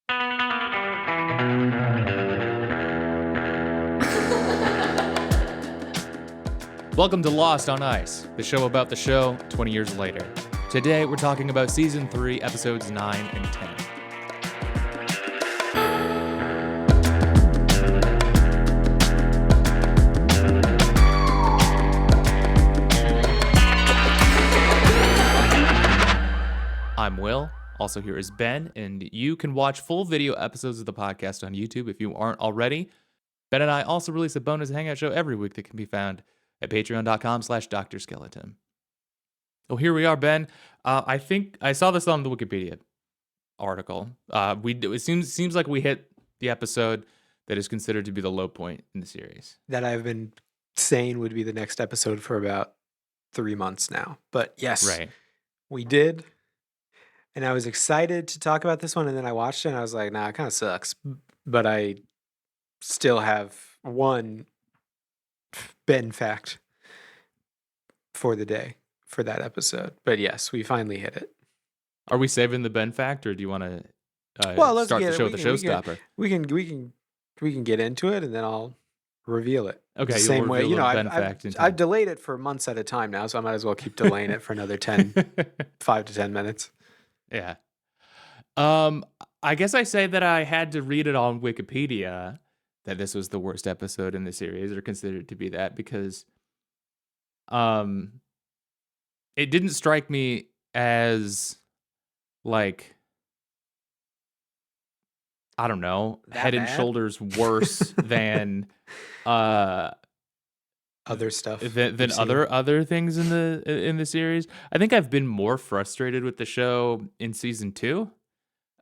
Welcome to Lost on Ice, the show about the show 20 years later. Today, we're talking about Season 3, Episodes 9 and 10. I'm Will. Also here is Ben, and you can watch full video episodes of the podcast on YouTube if you aren't already. Ben and I also release a bonus hangout show every week that can be found at patreon.com/drskeleton. Oh, here we are, Ben. I think I saw this on the Wikipedia article. It seems like we hit the episode that is considered to be the low point in the series. That I've been saying would be the next episode for about 3 months now. But yes, Right. we did. And I was excited to talk about this one, and then I watched it and I was like, nah, it kind of sucks. But I still have one Ben fact for the day for that episode. But yes, we finally hit it. Are we saving the Ben fact, or do you want to Let's start get the it. show with the showstopper? We can get into it, and then I'll reveal it. Okay, The you'll same way, reveal the Ben fact. I've delayed it for months at a time now, so I might as well keep delaying it for another 5 to 10 minutes. Yeah. I guess I say that I had to read it on Wikipedia that this was the worst episode in the series, or considered to be that, because it didn't strike me as, like, I don't know, That head and bad? shoulders worse than Other stuff. than we've seen. other things in the series. I think I've been more frustrated with the show in season 2.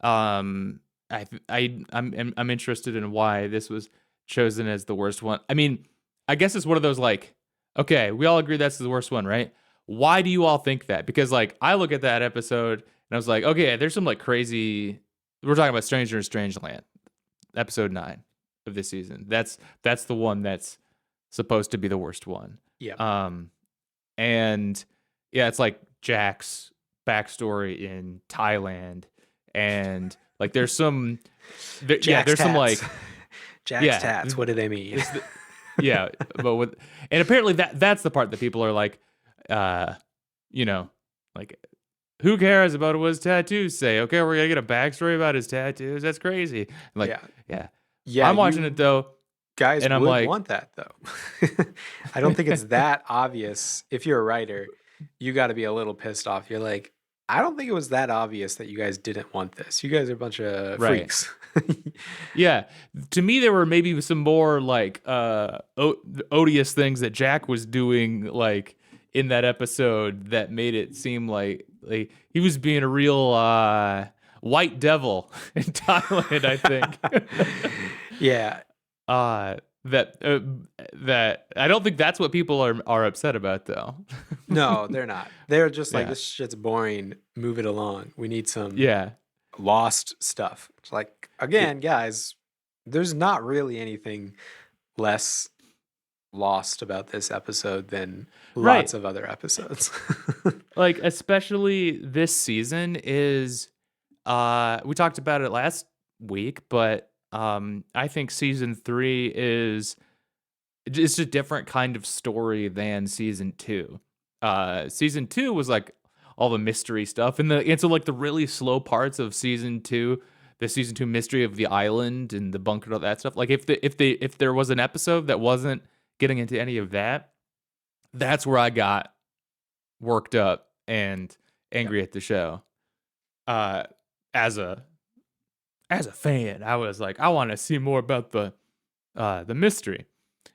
I'm interested in why this was chosen as the worst one. I mean, I guess it's one of those, like, okay, we all agree that's the worst one, right? Why do you all think that? Because, like, I look at that episode and I was like, okay, there's some, like, crazy. We're talking about Stranger in Strangeland, episode 9 of this season. That's the one that's supposed to be the worst one. Yeah. And yeah, it's like Jack's backstory in Thailand, and like there's some Jack's some, like, Jack's tats. What do they mean? yeah, but and apparently that's the part that people are like, like, who cares about what his tattoos say? Okay, we're gonna get a backstory about his tattoos. That's crazy. Like, yeah. I'm watching it though. Guys and I'm would like, want that though. I don't think it's that obvious. If you're a writer, you got to be a little pissed off. You're like, I don't think it was that obvious that you guys didn't want this. You guys are a bunch of freaks. Yeah, to me there were maybe some more, like, odious things that Jack was doing, like, in that episode, that made it seem like he was being a real white devil in Thailand, I think. Yeah. That I don't think that's what people are upset about, though. No, they're not. They're just like, Yeah. this shit's boring. Move it along. We need some Yeah. Lost stuff. It's like, again, guys, there's not really anything less lost about this episode than lots of other episodes. Like, especially this season is, we talked about it last week, but I think season 3 is just a different kind of story than season 2. Season 2 was like all the mystery stuff, and so, like, the really slow parts of season 2, the season 2 mystery of the island and the bunker and all that stuff. Like, if there was an episode that wasn't getting into any of that, that's where I got worked up and angry at the show. As a fan, I was like, I want to see more about the mystery.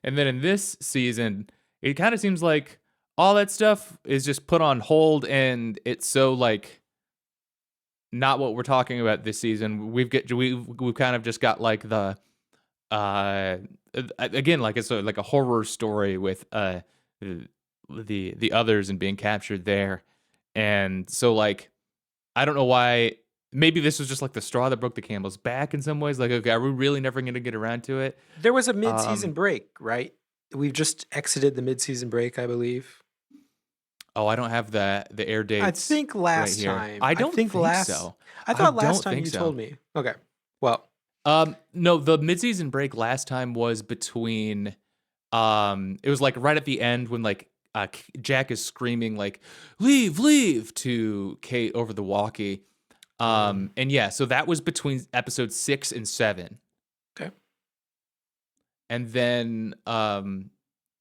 And then in this season, it kind of seems like all that stuff is just put on hold, and it's so, like, not what we're talking about this season. We've kind of just got, like, the again, like, it's like a horror story with the others and being captured there. And so, like, I don't know why. Maybe this was just like the straw that broke the camel's back in some ways. Like, okay, are we really never going to get around to it? There was a mid-season break, right? We've just exited the mid-season break, I believe. Oh, I don't have the air dates. I think last right here. time. I don't think so. I thought last time you told me. Okay. Well, No, the mid-season break last time was between it was like right at the end when like Jack is screaming like leave, leave to Kate over the walkie. And yeah, so that was between episode 6 and 7. okay. And then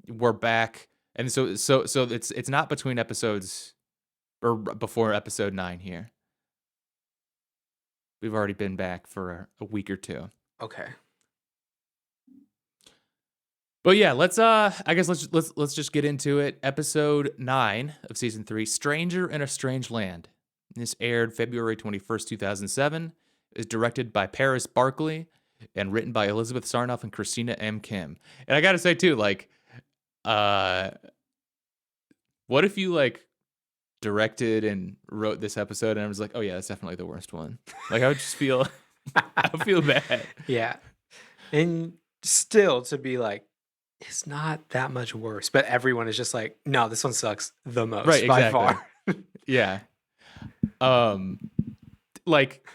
we're back, and so it's not between episodes or before episode 9 here. We've already been back for a week or two. Okay. But yeah, let's just get into it. Episode 9 of season 3, Stranger in a Strange Land. This aired February 21st, 2007. Is directed by Paris Barkley and written by Elizabeth Sarnoff and Christina M. Kim. And I got to say too, like what if you like directed and wrote this episode and I was like, "Oh yeah, that's definitely the worst one." Like I would just feel I would feel bad. Yeah. And still to be like, it's not that much worse. But everyone is just like, no, this one sucks the most Right, by exactly. far. Yeah. Like,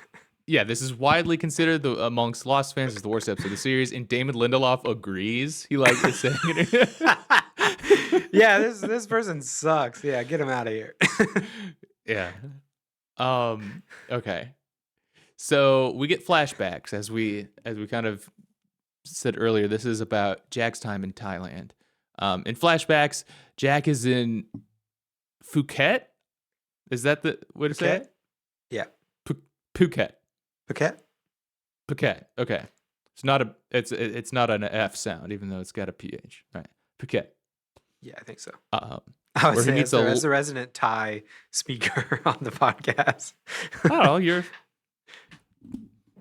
yeah, this is widely considered amongst Lost fans as the worst episode of the series, and Damon Lindelof agrees. He like is saying it. Yeah, this person sucks. Yeah, get him out of here. Yeah. Okay. So we get flashbacks as we kind of said earlier. This is about Jack's time in Thailand. In flashbacks, Jack is in Phuket. Is that the way to say it? Yeah. Phuket. Phuket? Phuket. Okay. It's not an F sound, even though it's got a PH. Right. Phuket. Yeah, I think so. I I would say as the resident Thai speaker on the podcast. I don't know, you're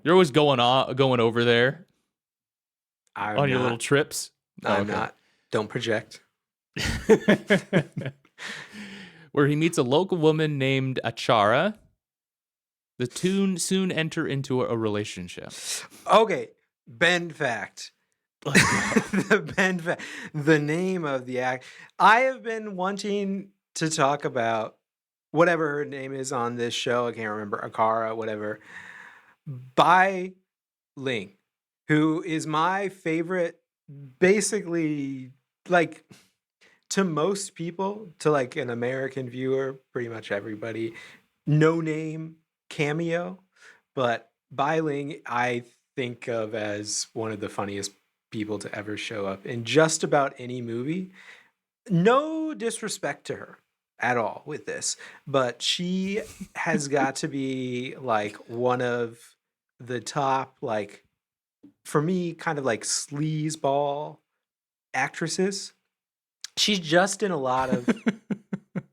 always going over there on your little trips. I'm not. Don't project. Where he meets a local woman named Achara. The two soon enter into a relationship. Okay, Ben fact. The name of the act. I have been wanting to talk about whatever her name is on this show. I can't remember. Akara, whatever. Bai Ling, who is my favorite, basically, like, to most people, to like an American viewer, pretty much everybody, no name cameo. But Bai Ling, I think of as one of the funniest people to ever show up in just about any movie. No disrespect to her at all with this, but she has got to be like one of the top, like, for me, kind of like sleazeball actresses. She's just in a lot of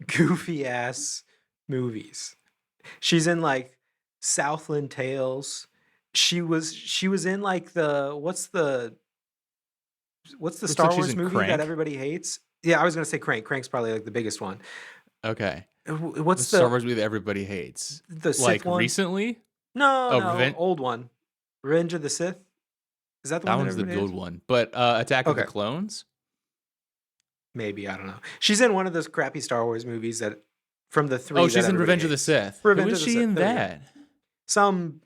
goofy ass movies. She's in like Southland Tales. She was in like what's the Star like she's Wars in movie Crank. that everybody hates? Yeah, I was gonna say Crank. Crank's probably like the biggest one. Okay. What's the Star Wars movie that everybody hates? the Sith Like one? recently? No, old one. Revenge of the Sith. Is that the That one one's the everybody good hates? one. But Attack of the Okay. Clones? Maybe, I don't know. She's in one of those crappy Star Wars movies that from the three. Oh, that she's in everybody Revenge of the hates. Sith. Revenge Who of is the she Sith. in There we go. that? Some,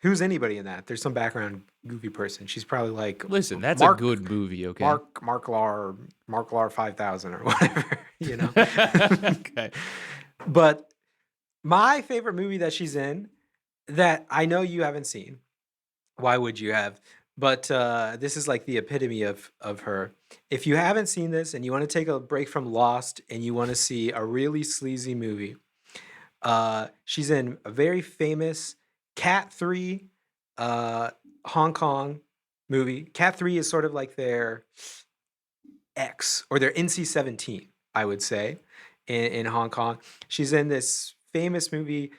who's anybody in that? There's some background goofy person. She's probably like Listen, that's Mark- a good movie, okay? Mark Lar 5000 or whatever, Okay. But my favorite movie that she's in, that I know you haven't seen. Why would you have? But this is like the epitome of her. If you haven't seen this and you want to take a break from Lost and you want to see a really sleazy movie, she's in a very famous Cat 3 Hong Kong movie. Cat 3 is sort of like their X or their NC-17, I would say, in Hong Kong. She's in this famous movie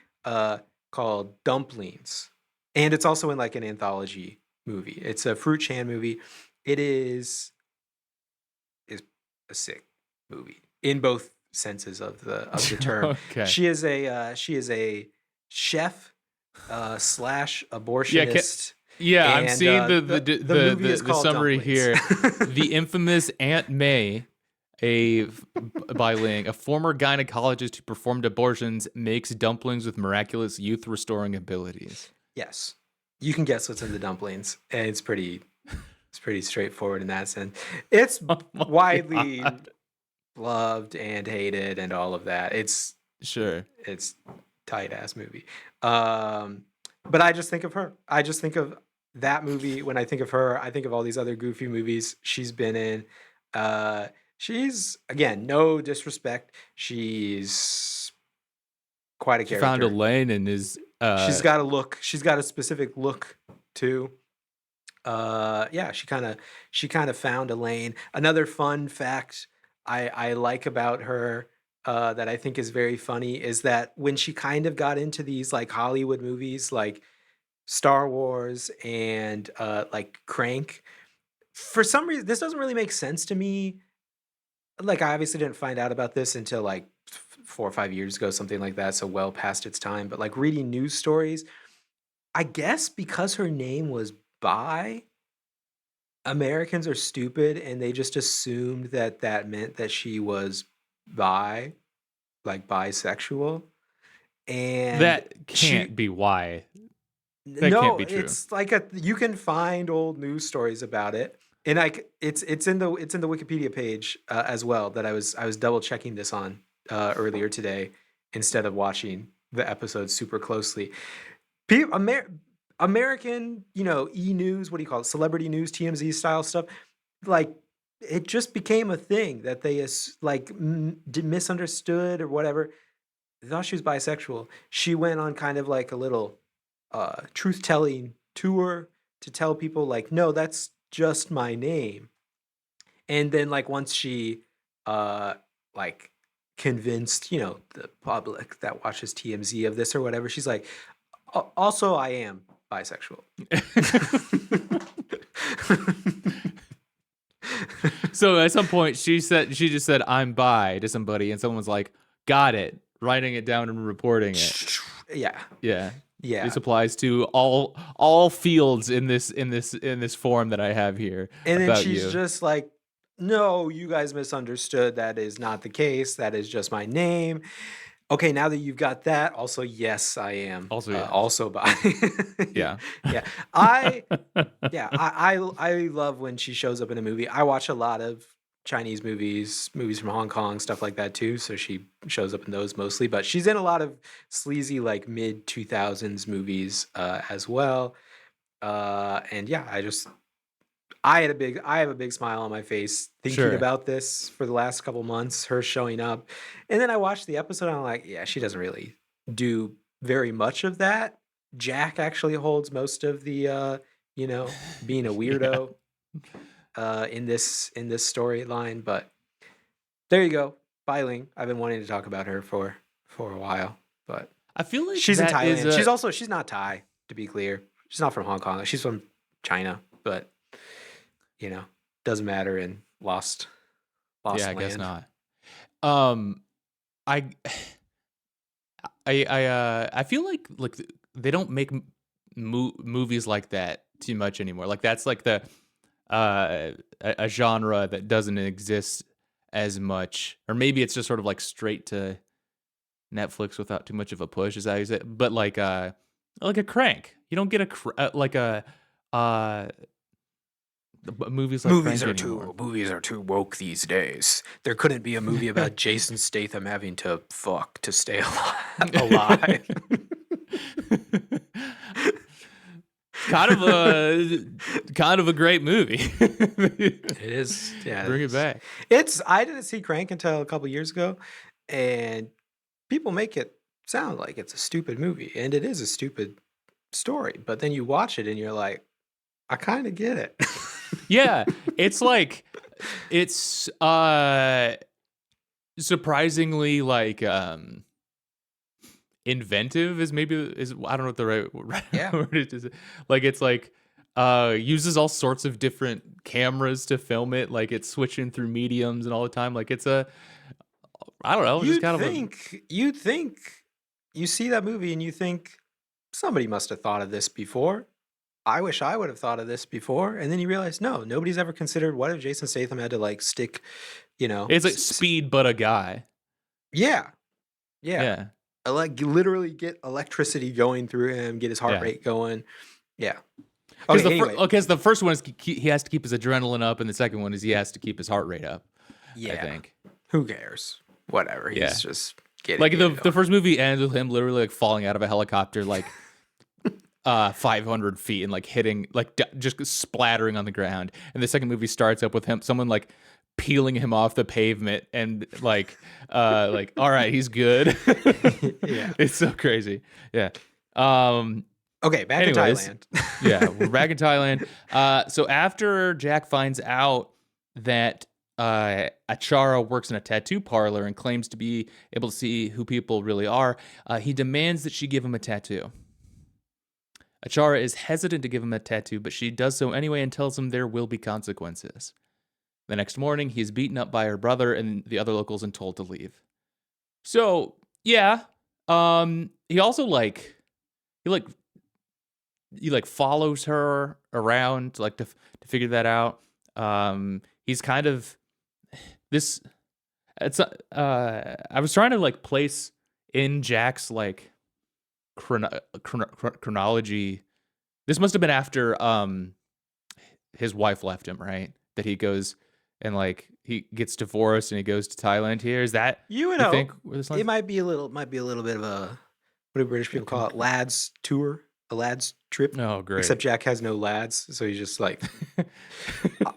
called Dumplings. And it's also in like an anthology movie. It's a Fruit Chan movie. It is a sick movie in both senses of the term. Okay. She is a chef slash abortionist. Yeah, I'm And, seeing the movie is the called summary Dumplings. here. The infamous Aunt May, Bai Ling, a former gynecologist who performed abortions, makes dumplings with miraculous youth restoring abilities. Yes. you can guess what's in the dumplings, and it's pretty straightforward in that sense. It's Oh my widely god. loved and hated and all of that. Sure. It's tight ass movie. Um, but I just think of her. I just think of that movie when I think of her. I think of all these other goofy movies she's been in. Uh, she's again, no disrespect. She's quite a She found a character. lane and is She's got a look. She's got a specific look too. Yeah, she kind of found a lane. Another fun fact I like about her that I think is very funny is that when she kind of got into these like Hollywood movies like Star Wars and like Crank, for some reason this doesn't really make sense to me. Like I obviously didn't find out about this until like 4 or 5 years ago, something like that, so well past its time. But like reading news stories, I guess because her name was Bi, Americans are stupid and they just assumed that that meant that she was bi, like bisexual. And that she can't be why. That can't no, be true. it's like a you can find old news stories about it. And like it's in the Wikipedia page as well that I was double checking this on earlier today instead of watching the episode super closely. People, American, E News, what do you call it? Celebrity news, TMZ style stuff. Like it just became a thing that they like misunderstood or whatever. They thought she was bisexual. She went on kind of like a little truth telling tour to tell people like, no, that's just my name. And then like once she uh like convinced the public that watches TMZ of this or whatever, she's like, Also, I am bisexual. So at some point she just said I'm bi to somebody and someone's like, got it, writing it down and reporting it. Yeah. Yeah. Yeah. This applies to all fields in this form that I have here And then about she's you. just like, no, you guys misunderstood. That is not the case. That is just my name. Okay, now that you've got that, also, yes, I am Also, yes. also bi. Yeah. Yeah. I Yeah, I love when she shows up in a movie. I watch a lot of Chinese movies, movies from Hong Kong, stuff like that too. So she shows up in those mostly, but she's in a lot of sleazy like mid 2000s movies as well. And yeah, I have a big smile on my face thinking Sure. about this for the last couple months, her showing up. And then I watched the episode and I'm like, yeah, she doesn't really do very much of that. Jack actually holds most of the you know, being a Yeah. weirdo in this storyline, but there you go. Bai, I've been wanting to talk about her for a while, but I feel like she's in that is Thailand. a She's not Thai, to be clear. She's not from Hong Kong. She's from China, but you know, doesn't matter in yeah, lost I guess land. not. Um I I feel like they don't make movies like that too much anymore. Like that's like the a genre that doesn't exist as much, or maybe it's just sort of like straight to Netflix without too much of a push. Is that how you say it? But like a Crank, you don't get like a uh movies like Crank anymore. Movies are too woke these days. There couldn't be a movie about Jason Statham having to fuck to stay alive. Kind of a great movie. It is, yeah. Bring it back. I didn't see Crank until a couple years ago, and people make it sound like it's a stupid movie, and it is a stupid story. But then you watch it and you're like, I kind of get it. Yeah, it's like it's surprisingly like inventive is maybe is I don't know what the right Yeah. word is. Like it's like uses all sorts of different cameras to film it. Like it's switching through mediums and all the time. Like it's a I don't know, just kind of a You'd think you see that movie and you think somebody must have thought of this before. I wish I would have thought of this before. And then you realize, no, nobody's ever considered what if Jason Statham had to like stick, it's like Speed but a guy. yeah, yeah. Yeah. Like literally get electricity going through him, get his heart Yeah. rate going, Yeah. Because Okay. Anyway. the first one is he has to keep his adrenaline up, and the second one is he has to keep his heart rate up. I Yeah. think. Who cares? Whatever. Yeah. He's just getting Like it the on. first movie ends with him literally like falling out of a helicopter, like 500 feet, and like hitting, like just splattering on the ground. And the second movie starts up with someone like peeling him off the pavement, and like all right, he's good. Yeah. It's so crazy. Yeah. Um. Okay. Back in Anyways, Thailand. yeah, we're back in Thailand. So after Jack finds out that Achara works in a tattoo parlor and claims to be able to see who people really are, he demands that she give him a tattoo. Achara is hesitant to give him a tattoo, but she does so anyway and tells him there will be consequences. The next morning, he's beaten up by her brother and the other locals and told to leave. So, yeah, he also he follows her around like to figure that out. He's kind of this. It's I was trying to like place in Jack's like chronology. This must have been after his wife left him, right? That he goes and like he gets divorced and he goes to Thailand here. Is that You you know, think where this it might be a little bit of a, what do British people call it? Lads tour, a lads trip. Oh, great. Except Jack has no lads, so he's just like,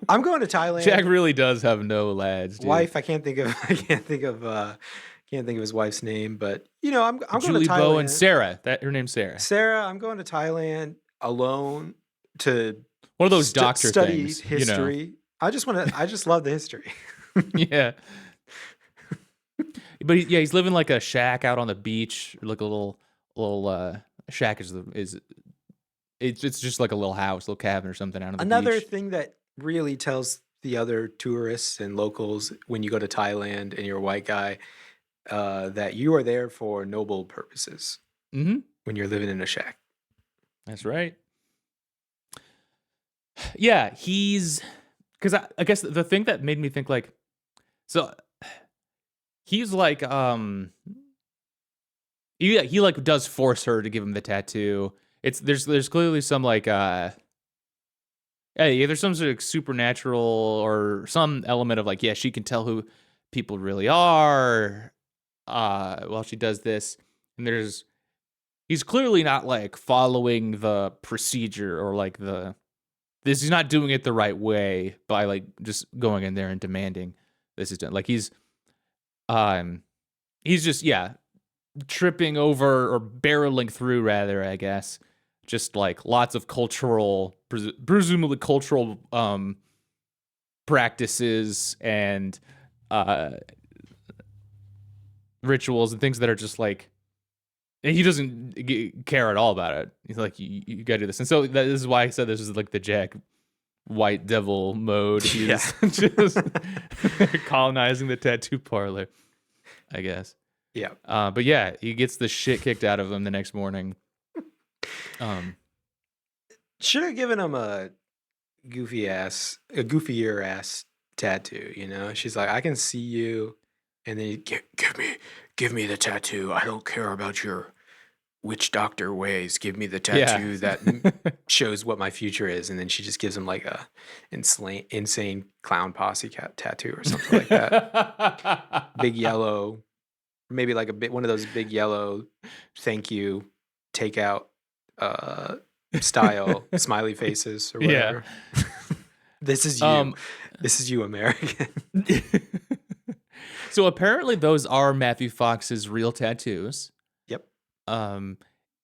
I'm going to Thailand. Jack really does have no lads, dude. Wife, I can't think of his wife's name, but you know, I'm going Julie to Thailand. Bowen, Sarah. Her name's Sarah. Sarah, I'm going to Thailand alone to One of those doctor study things, history. you know. I just love the history. Yeah. But he's living like a shack out on the beach, like a little shack is it's just like a little house, little cabin or something out on the Another beach. thing that really tells the other tourists and locals when you go to Thailand and you're a white guy, that you are there for noble purposes. Mm-hmm. When you're living in a shack. That's right. Yeah, because I guess the thing that made me think like, so he's like he like does force her to give him the tattoo. There's clearly some like yeah, there's some sort of supernatural or some element of like, yeah, she can tell who people really are while she does this. And he's clearly not like following the procedure or like he's not doing it the right way by like just going in there and demanding this is done. Like he's just, yeah, tripping over or barreling through rather, I guess. Just like lots of presumably cultural practices and rituals and things that are just like, and he doesn't care at all about it. He's like, you gotta do this. And so this is why I said this is like the Jack White Devil mode. He's just colonizing the tattoo parlor, I guess. Yeah. But yeah, he gets the shit kicked out of him the next morning. Should have given him a goofier ass tattoo, you know? She's like, I can see you, and then give me the tattoo. I don't care about your witch doctor ways. Give me the tattoo that shows what my future is. And then she just gives him like a insane clown posse cat tattoo or something like that. Big yellow, maybe like one of those big yellow thank you takeout style smiley faces or whatever. Yeah. This is you. This is you, American. So apparently those are Matthew Fox's real tattoos. Yep.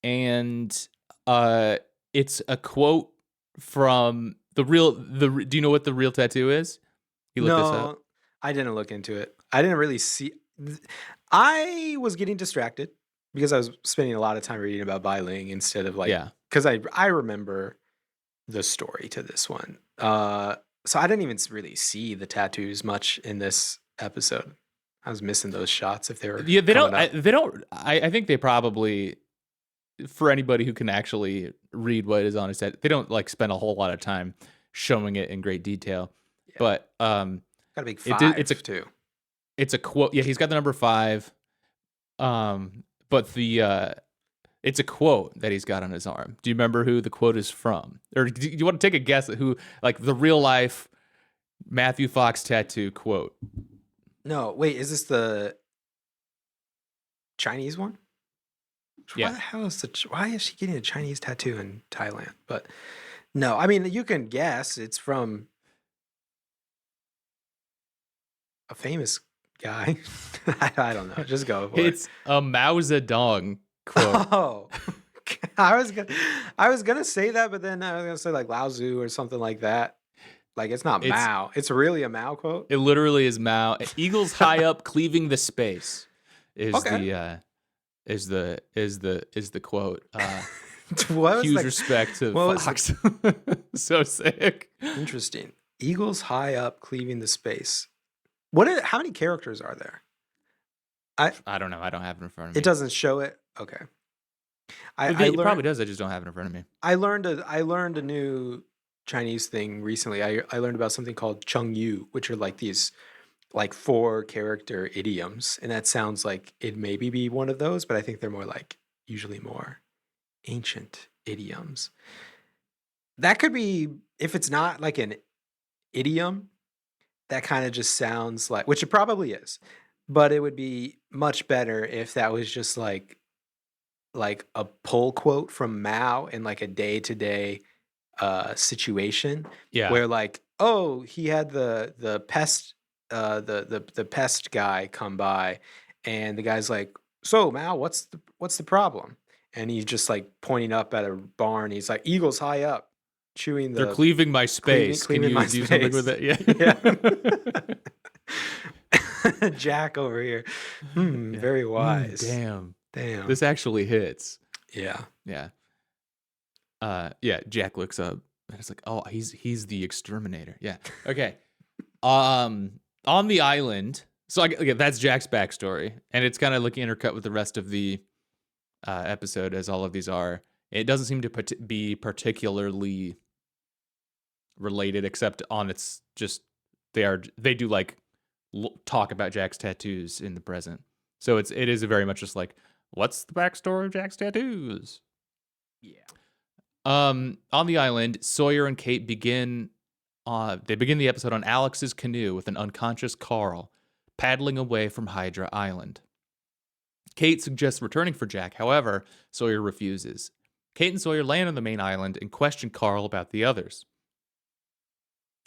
And it's a quote from do you know what the real tattoo is? You looked this up? I didn't look into it. I didn't really see. I was getting distracted because I was spending a lot of time reading about Bai Ling instead of like, because I remember the story to this one. So I didn't even really see the tattoos much in this episode. I was missing those shots if they were. Yeah, they don't. I think they probably, for anybody who can actually read what is on his head, they don't like spend a whole lot of time showing it in great detail. Yeah. But got a big 5 too. It's a quote. Yeah, he's got the number 5. But the It's a quote that he's got on his arm. Do you remember who the quote is from? Or do you want to take a guess at who, like the real life Matthew Fox tattoo quote? No, wait, is this the Chinese one? Why Yeah. the hell is why is she getting a Chinese tattoo in Thailand? But no, I mean you can guess it's from a famous guy. I don't know. Just go for it. It's a Mao Zedong quote. Oh, I was gonna say that, but then I was gonna say like Lao Tzu or something like that. Like it's not It's Mao. It's really a Mao quote. It literally is Mao. Eagles high up, cleaving the space. Is Okay. the is the quote. What was Huge the respect to what was Fox. So sick. interesting? Eagles high up, cleaving the space. How many characters are there? I don't know. I don't have it in front of It me. doesn't show it. Okay. I It probably learned does. I just don't have it in front of me. I learned a new Chinese thing recently. I learned about something called Chengyu, which are like these like 4 character idioms, and that sounds like it maybe be one of those, but I think they're more like usually more ancient idioms. That could be if it's not like an idiom, that kind of just sounds like, which it probably is, but it would be much better if that was just like a pull quote from Mao in like a day-to-day situation Yeah. where like, oh, he had the pest the pest guy come by, and the guy's like, so Mao, what's the problem? And he's just like pointing up at a barn. He's like, eagles high up, chewing They're the cleaving my space. Can cleaving you my do something with space. it? Yeah. Jack over here. Yeah. Very wise. Damn. Damn. This actually hits. Yeah. Yeah. Yeah, Jack looks up and it's like, oh, he's the exterminator. Yeah. Okay. On the island. So okay, that's Jack's backstory, and it's kind of like intercut with the rest of the episode, as all of these are. It doesn't seem to be particularly related, except on its just they do like talk about Jack's tattoos in the present. So it is very much just like, what's the backstory of Jack's tattoos? Yeah. On the island, Sawyer and Kate begin the episode on Alex's canoe with an unconscious Carl paddling away from Hydra Island. Kate suggests returning for Jack, however, Sawyer refuses. Kate and Sawyer land on the main island and question Carl about the others.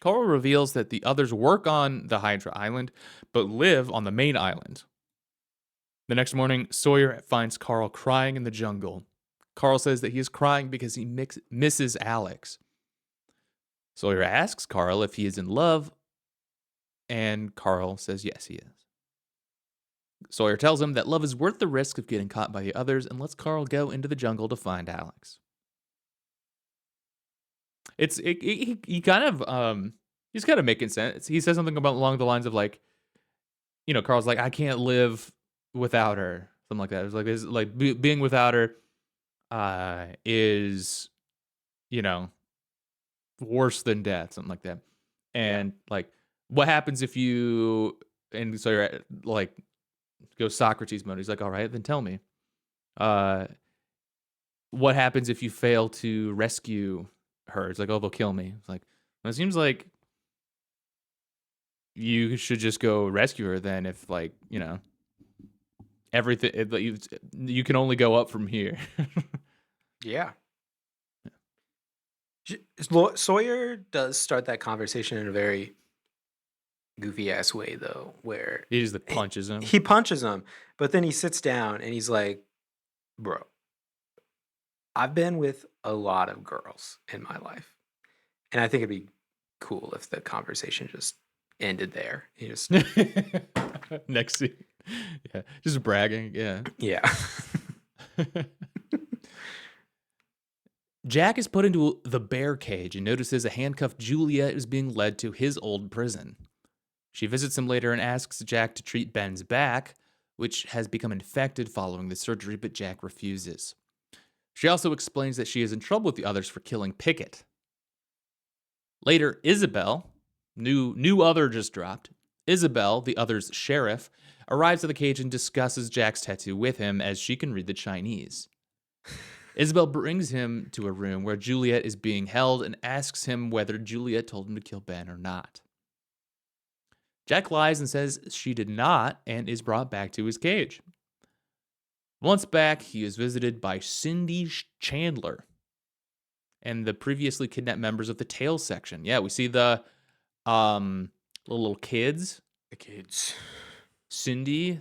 Carl reveals that the others work on the Hydra Island, but live on the main island. The next morning, Sawyer finds Carl crying in the jungle. Carl says that he is crying because he misses Alex. Sawyer asks Carl if he is in love, and Carl says yes, he is. Sawyer tells him that love is worth the risk of getting caught by the others and lets Carl go into the jungle to find Alex. He kind of he's kind of making sense. He says something about along the lines of like, Carl's like, I can't live without her, something like that. It's like being without her is, worse than death, something like that. And like, what happens if you, and so you're like, go Socrates mode. He's like, all right, then tell me, what happens if you fail to rescue her? It's like, oh, they'll kill me. It's like, well, it seems like you should just go rescue her then, if like, everything, you can only go up from here. Yeah. Sawyer does start that conversation in a very goofy ass way though, where He just punches him. he punches him, but then he sits down and he's like, bro, I've been with a lot of girls in my life, and I think it'd be cool if the conversation just ended there. He just Next scene. Yeah, just bragging. Yeah. yeah. Jack is put into the bear cage and notices a handcuffed Julia is being led to his old prison. She visits him later and asks Jack to treat Ben's back, which has become infected following the surgery, but Jack refuses. She also explains that she is in trouble with the others for killing Pickett. Later, Isabel, new other just dropped, Isabel, the other's sheriff, arrives at the cage and discusses Jack's tattoo with him as she can read the Chinese. Isabel brings him to a room where Juliet is being held and asks him whether Juliet told him to kill Ben or not. Jack lies and says she did not and is brought back to his cage. Once back, he is visited by Cindy Chandler and the previously kidnapped members of the tail section. Yeah, we see the little kids. The kids. Cindy,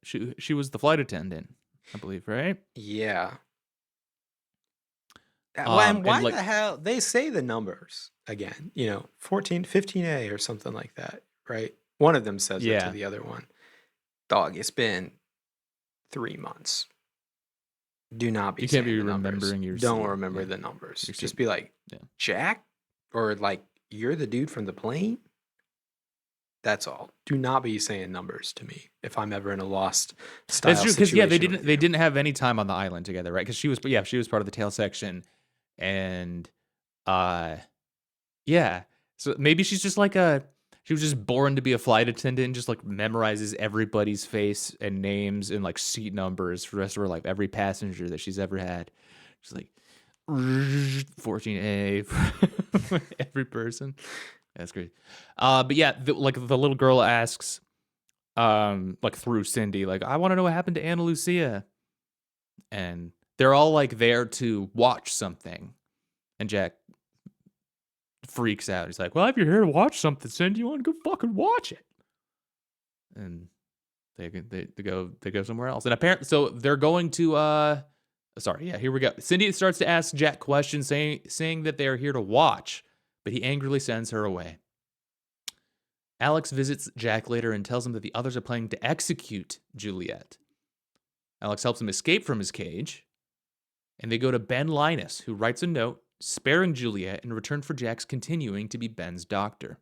she was the flight attendant, I believe, right? Yeah. Why And the like, hell they say the numbers again? 14, 15A or something like that, right? One of them says it to yeah, the other one. Dog, it's been 3 months. Do not be you can't saying be the numbers. remembering your Don't seat. remember Yeah. the numbers. Your Just seat. be like, Yeah. Jack? Or like, you're the dude from the plane? That's all. Do not be saying numbers to me if I'm ever in a lost style That's true, because situation. they didn't have any time on the island together, right? Because she was part of the tail section, and yeah. So maybe she's just like she was just born to be a flight attendant and just like memorizes everybody's face and names and like seat numbers for the rest of her life. Every passenger that she's ever had. She's like 14A every person. That's great. But yeah, the little girl asks, like through Cindy, like, I want to know what happened to Anna Lucia. And they're all like there to watch something. And Jack freaks out. He's like, well, if you're here to watch something, Cindy, you want to go fucking watch it. And they go somewhere else. And apparently, so they're going to sorry, yeah, here we go. Cindy starts to ask Jack questions, saying that they are here to watch, but he angrily sends her away. Alex visits Jack later and tells him that the others are planning to execute Juliet. Alex helps him escape from his cage, and they go to Ben Linus, who writes a note sparing Juliet in return for Jack's continuing to be Ben's doctor.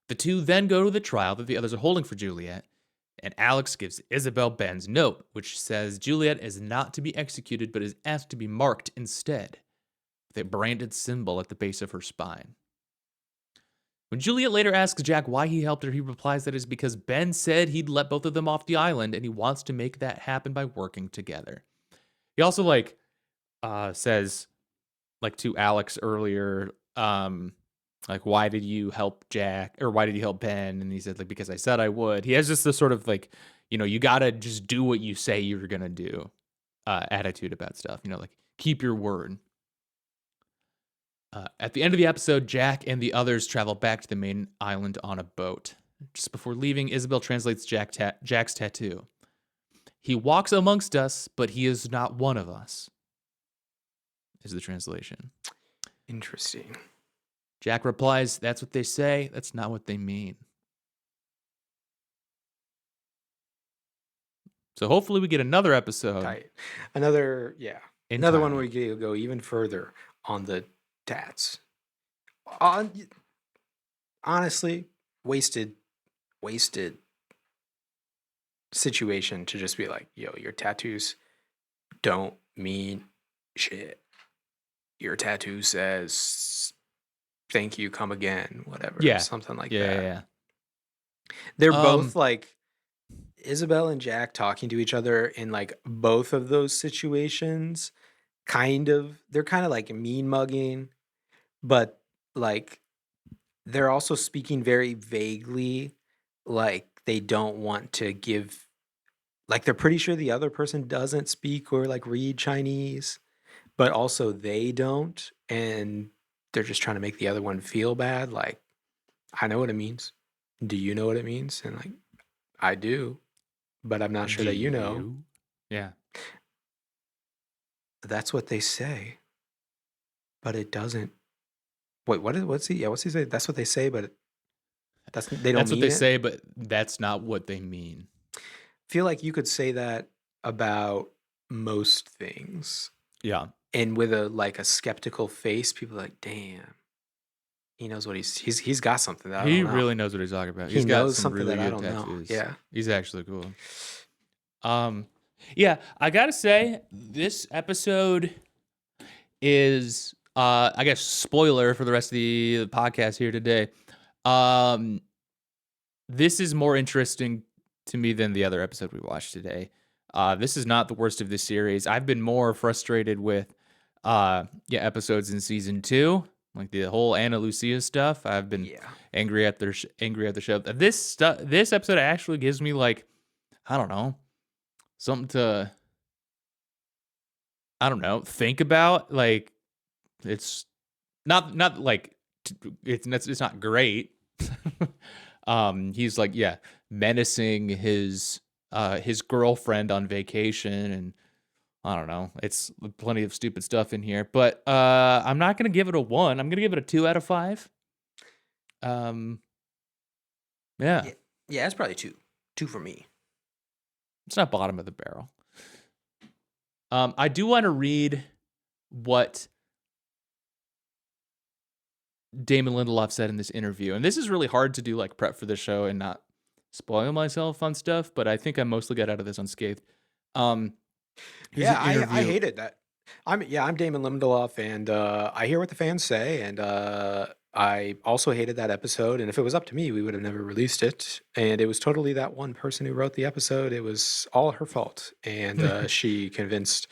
The two then go to the trial that the others are holding for Juliet, and Alex gives Isabel Ben's note, which says Juliet is not to be executed but is asked to be marked instead, with a branded symbol at the base of her spine. When Juliet later asks Jack why he helped her, he replies that it's because Ben said he'd let both of them off the island, and he wants to make that happen by working together. He also says to Alex earlier, why did you help Jack, or why did you help Ben? And he said, because I said I would. He has just this sort of you gotta just do what you say you're gonna do attitude about stuff. Keep your word. At the end of the episode, Jack and the others travel back to the main island on a boat. Just before leaving, Isabel translates Jack's tattoo. He walks amongst us, but he is not one of us, is the translation. Interesting. Jack replies, that's what they say, that's not what they mean. So hopefully we get another episode. Tight. Another one where we go even further on the tats. Honestly, wasted situation to just be like, yo, your tattoos don't mean shit. Your tattoo says thank you, come again, whatever. Yeah. Something like that. Yeah. They're both like Isabel and Jack talking to each other in like both of those situations. They're kind of like mean mugging, but like they're also speaking very vaguely, like they don't want to give, like they're pretty sure the other person doesn't speak or like read Chinese, but also they don't, and they're just trying to make the other one feel bad. Like, I know what it means. Do you know what it means? And like, I do, but I'm not sure that you know. Yeah. That's what they say, but it doesn't. Wait, what's he say? That's what they say, but they don't That's mean what they it? say, but that's not what they mean. Feel like you could say that about most things. Yeah. And with a skeptical face, people are like, damn. He knows what he's got something that I don't know. He really knows what he's talking about. He He's got knows some something really that I good don't know. tattoos. Yeah. He's actually cool. Yeah, I gotta say, this episode is I guess spoiler for the rest of the podcast here today. This is more interesting to me than the other episode we watched today. This is not the worst of this series. I've been more frustrated with episodes in season 2, like the whole Ana Lucia stuff. I've been Yeah. angry at the show. This episode actually gives me, like, I don't know, something to, I don't know, think about. Like, it's not like it's not great. He's like, yeah, menacing his girlfriend on vacation, and I don't know. It's plenty of stupid stuff in here, but I'm not gonna give it a 1. I'm gonna give it a 2 out of 5. Um, yeah, Yeah, yeah, that's probably two for me. it's not bottom of the barrel. I do want to read what Damon Lindelof said in this interview, and this is really hard to do, like, prep for the show and not spoil myself on stuff, but I think I mostly got out of this unscathed. Here's Yeah, an I interview. hated that. I'm Damon Lindelof, and I hear what the fans say, and I also hated that episode. And if it was up to me, we would have never released it. And it was totally that one person who wrote the episode. It was all her fault, and she convinced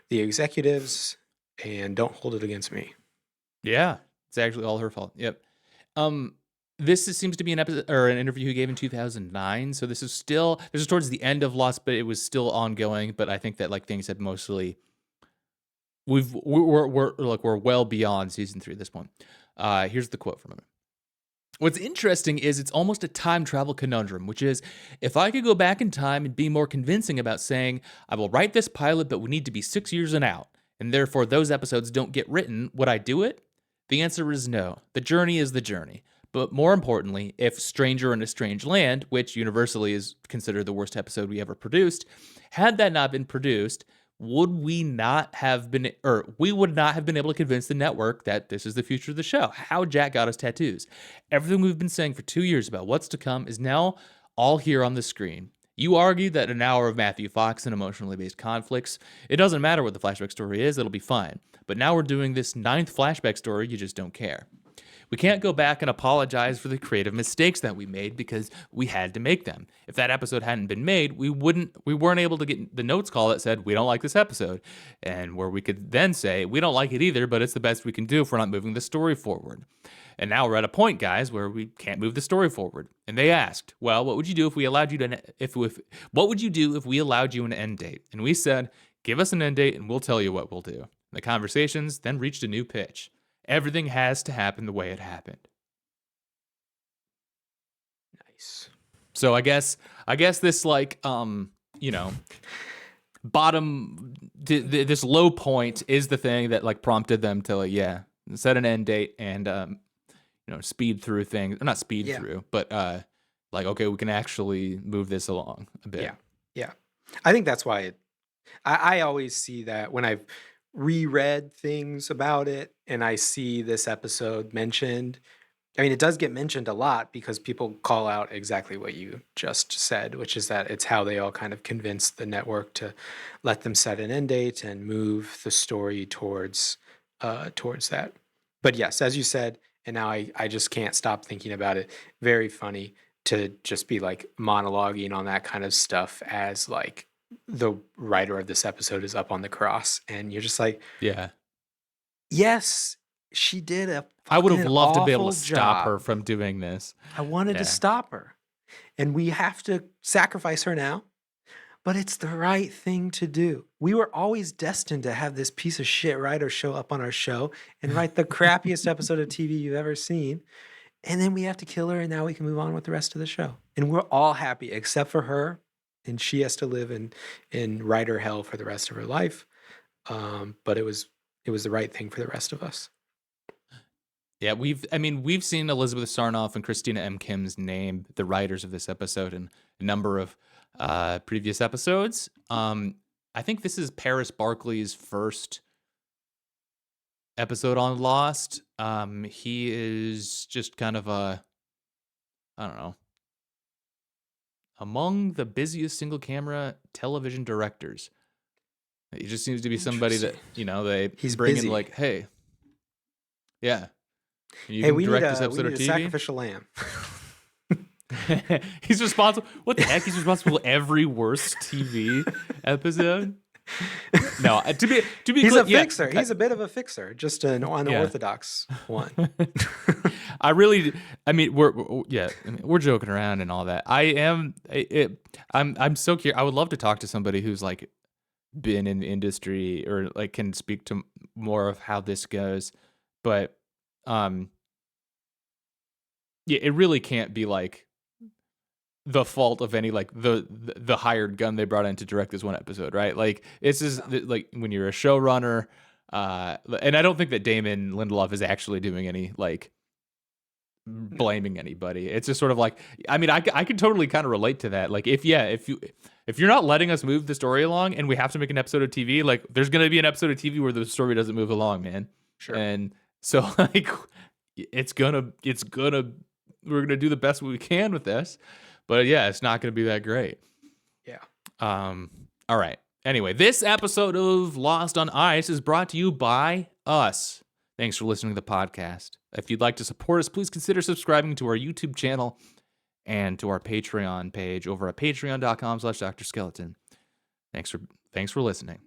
the executives. And don't hold it against me. Yeah, it's actually all her fault. Yep. Seems to be an episode or an interview he gave in 2009. So this is towards the end of Lost, but it was still ongoing. But I think that, like, things had mostly we're well beyond season 3 at this point. Here's the quote from him. What's interesting is it's almost a time travel conundrum, which is, if I could go back in time and be more convincing about saying, I will write this pilot, but we need to be 6 years and out, and therefore those episodes don't get written, would I do it? The answer is no. The journey is the journey. But more importantly, if Stranger in a Strange Land, which universally is considered the worst episode we ever produced, had that not been produced, would we not have been, or we would not have been able to convince the network that this is the future of the show? How Jack got us tattoos. Everything we've been saying for 2 years about what's to come is now all here on the screen. You argue that an hour of Matthew Fox and emotionally based conflicts, it doesn't matter what the flashback story is, it'll be fine. But now we're doing this 9th flashback story, you just don't care. We can't go back and apologize for the creative mistakes that we made because we had to make them. If that episode hadn't been made, we weren't able to get the notes call that said, we don't like this episode. And where we could then say, we don't like it either, but it's the best we can do if we're not moving the story forward. And now we're at a point, guys, where we can't move the story forward. And they asked, well, what would you do if we allowed you to, what would you do if we allowed you an end date? And we said, give us an end date and we'll tell you what we'll do. The conversations then reached a new pitch. Everything has to happen the way it happened. Nice. So I guess this, like, bottom, this low point is the thing that, like, prompted them to, like, set an end date and speed through things. Not speed through, but like, okay, we can actually move this along a bit. Yeah. I think that's why I always see that when I've reread things about it and I see this episode mentioned. I mean, it does get mentioned a lot because people call out exactly what you just said, which is that it's how they all kind of convince the network to let them set an end date and move the story towards that. But yes, as you said, and now I just can't stop thinking about it. Very funny to just be, like, monologuing on that kind of stuff as, like, the writer of this episode is up on the cross, and you're just like, Yeah. yes, she did a I would have fucking loved to be able to awful stop her job. from doing this. I wanted to stop her, and we have to sacrifice her now, but it's the right thing to do. We were always destined to have this piece of shit writer show up on our show and write the crappiest episode of TV you've ever seen, and then we have to kill her, and now we can move on with the rest of the show. And we're all happy except for her, and she has to live in writer hell for the rest of her life. But it was the right thing for the rest of us. Yeah, we've seen Elizabeth Sarnoff and Christina M. Kim's name the writers of this episode in a number of previous episodes. I think this is Paris Barkley's first episode on Lost. He is just kind of I don't know, among the busiest single camera television directors. He just seems to be somebody that, He's bring busy. in, like, hey, yeah, you Hey, can we need direct this a episode of TV. sacrificial lamb. He's responsible. What the heck? He's responsible for every worst TV episode. No, to be He's clear, a fixer. He's a bit of a fixer, just an unorthodox one. I mean, we're joking around and all that. I'm so curious. I would love to talk to somebody who's like been in the industry or like can speak to more of how this goes, but yeah, it really can't be like the fault of any like the hired gun they brought in to direct this one episode, right? Like it's just like when you're a showrunner, and I don't think that Damon Lindelof is actually doing any like blaming anybody. It's just sort of like, I mean, I can totally kind of relate to that. Like if you're not letting us move the story along and we have to make an episode of TV, like there's gonna be an episode of TV where the story doesn't move along, man. Sure. And so like it's gonna we're gonna do the best we can with this. But yeah, it's not going to be that great. Yeah. All right. Anyway, this episode of Lost on Ice is brought to you by us. Thanks for listening to the podcast. If you'd like to support us, please consider subscribing to our YouTube channel and to our Patreon page over at patreon.com/drskeleton. Thanks for listening.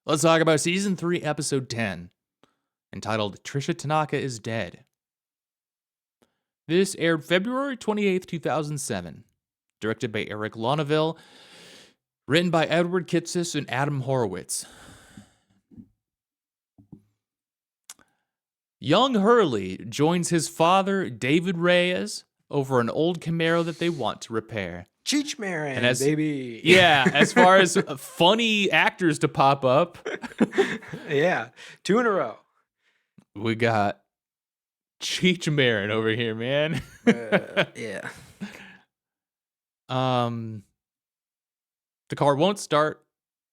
Let's talk about season 3, episode 10, entitled Tricia Tanaka is Dead. This aired February 28th, 2007. Directed by Eric Lonaville. Written by Edward Kitsis and Adam Horowitz. Young Hurley joins his father, David Reyes, over an old Camaro that they want to repair. Cheech Marin, baby. Yeah, as far as funny actors to pop up. Yeah, 2 in a row. We got Cheech Marin over here, man. Yeah. The car won't start,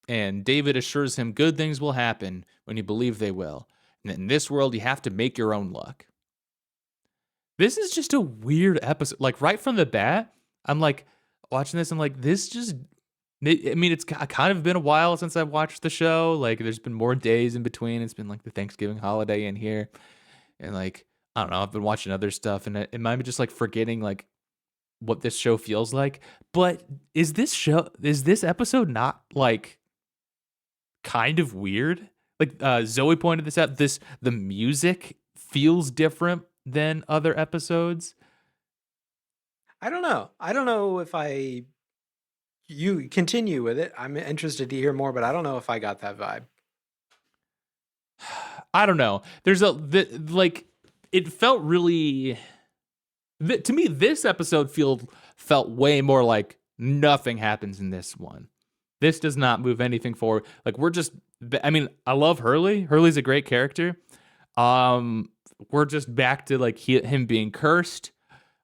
and David assures him good things will happen when you believe they will. And that in this world, you have to make your own luck. This is just a weird episode. Like, right from the bat, I'm like, watching this, I'm like, this just... I mean, it's kind of been a while since I've watched the show. Like, there's been more days in between. It's been, like, the Thanksgiving holiday in here. And, like, I don't know, I've been watching other stuff, and it might be just, like, forgetting, like, what this show feels like. But is this episode not, like, kind of weird? Like, Zoe pointed this out. The music feels different than other episodes. I don't know if you continue with it. I'm interested to hear more, but I don't know if I got that vibe. I don't know. It felt really... to me, this episode felt way more like nothing happens in this one. This does not move anything forward. Like, I mean, I love Hurley. Hurley's a great character. We're just back to, like, him being cursed.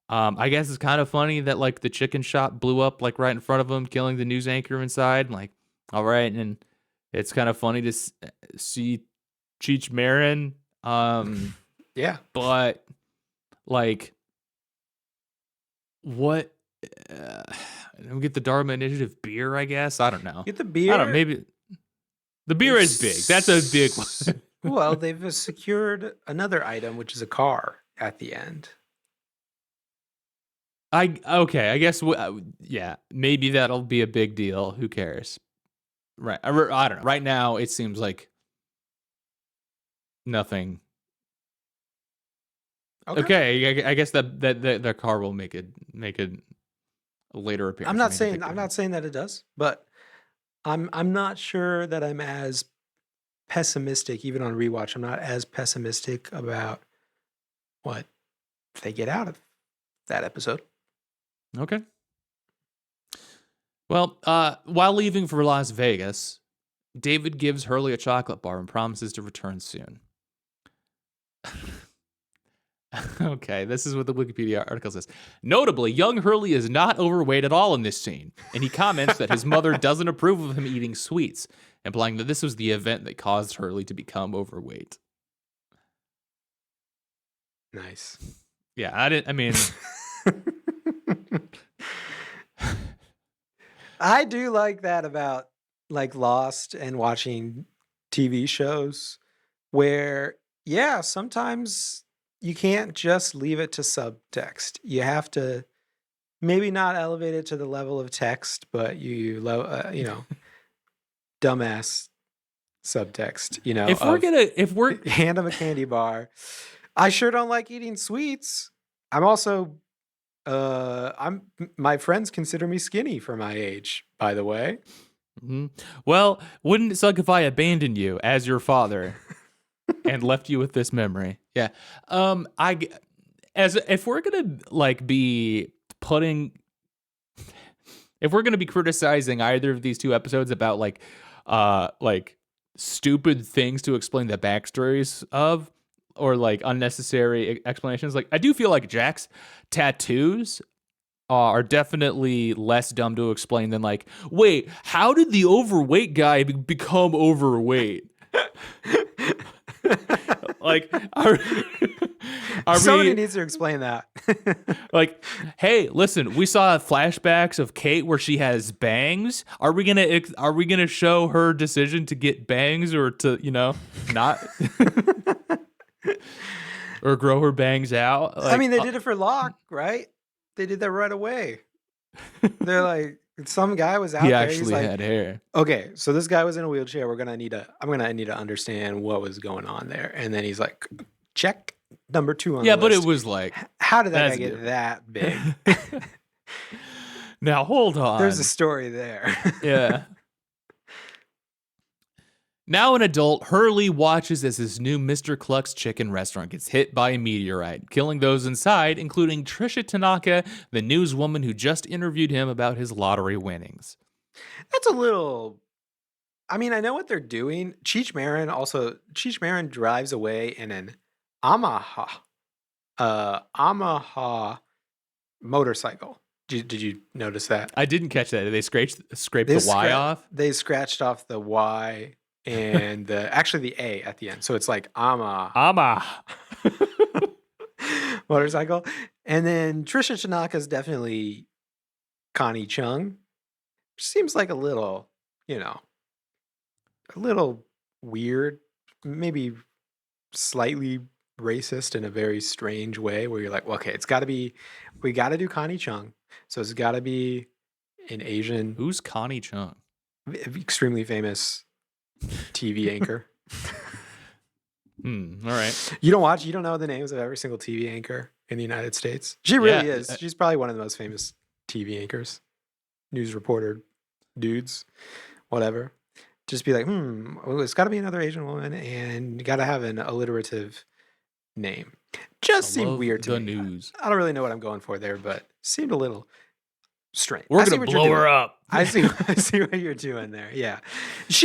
I guess it's kind of funny that, like, the chicken shop blew up, like, right in front of him, killing the news anchor inside. Like, all right. And it's kind of funny to see Cheech Marin. Yeah. But, like, what? We get the Dharma Initiative beer, I guess. I don't know. Get the beer. I don't know. Maybe the beer is big. That's a big one. Well, they've secured another item, which is a car at the end. I guess yeah, maybe that'll be a big deal. Who cares? Right. I don't know. Right now, it seems like nothing. Okay. I guess that the car will make a later appearance. I'm not saying that it does, but I'm not sure that I'm as pessimistic, even on rewatch. I'm not as pessimistic about what they get out of that episode. Okay. Well, while leaving for Las Vegas, David gives Hurley a chocolate bar and promises to return soon. Okay, this is what the Wikipedia article says. Notably, young Hurley is not overweight at all in this scene, and he comments that his mother doesn't approve of him eating sweets, implying that this was the event that caused Hurley to become overweight. Nice. Yeah, I mean... I do like that about, like, Lost and watching TV shows where, yeah, sometimes you can't just leave it to subtext. You have to maybe not elevated to the level of text, but dumbass subtext, If we're hand him a candy bar. I sure don't like eating sweets. I'm also, my friends consider me skinny for my age, by the way. Well, wouldn't it suck if I abandoned you as your father and left you with this memory? Yeah. If we're gonna be putting, if we're gonna be criticizing either of these two episodes about stupid things to explain the backstories of, or unnecessary explanations, I do feel like Jack's tattoos are definitely less dumb to explain than wait, how did the overweight guy become overweight? Somebody needs to explain that. Hey, listen, we saw flashbacks of Kate where she has bangs. Are we gonna show her decision to get bangs, or to not or grow her bangs out? I mean, they did it for Locke, right? They did that right away. They're like, some guy was out he there. actually had hair. Okay, so this guy was in a wheelchair. I'm gonna need to understand what was going on there. And then he's like, check number 2 on the list. Yeah, but it was how did that guy get that big? Now hold on. There's a story there. Yeah. Now an adult, Hurley watches as his new Mr. Cluck's chicken restaurant gets hit by a meteorite, killing those inside, including Tricia Tanaka, the newswoman who just interviewed him about his lottery winnings. That's a little... I mean, I know what they're doing. Cheech Marin drives away in an Yamaha motorcycle. Did you notice that? I didn't catch that. Did they scrape the Y off? They scratched off the Y and actually the A at the end. So it's like Ama motorcycle. And then Tricia Tanaka is definitely Connie Chung. Seems like a little weird, maybe slightly racist in a very strange way, where you're like, well, okay, we got to do Connie Chung. So it's got to be an Asian. Who's Connie Chung? Extremely famous TV anchor. All right. You don't know the names of every single TV anchor in the United States? She really is. She's probably one of the most famous TV anchors. News reporter dudes, whatever. Just be like, well, it's got to be another Asian woman, and you got to have an alliterative name. Just seemed weird to me. News. I don't really know what I'm going for there, but seemed a little strange. We're gonna blow her up. I see what you're doing there. Yeah,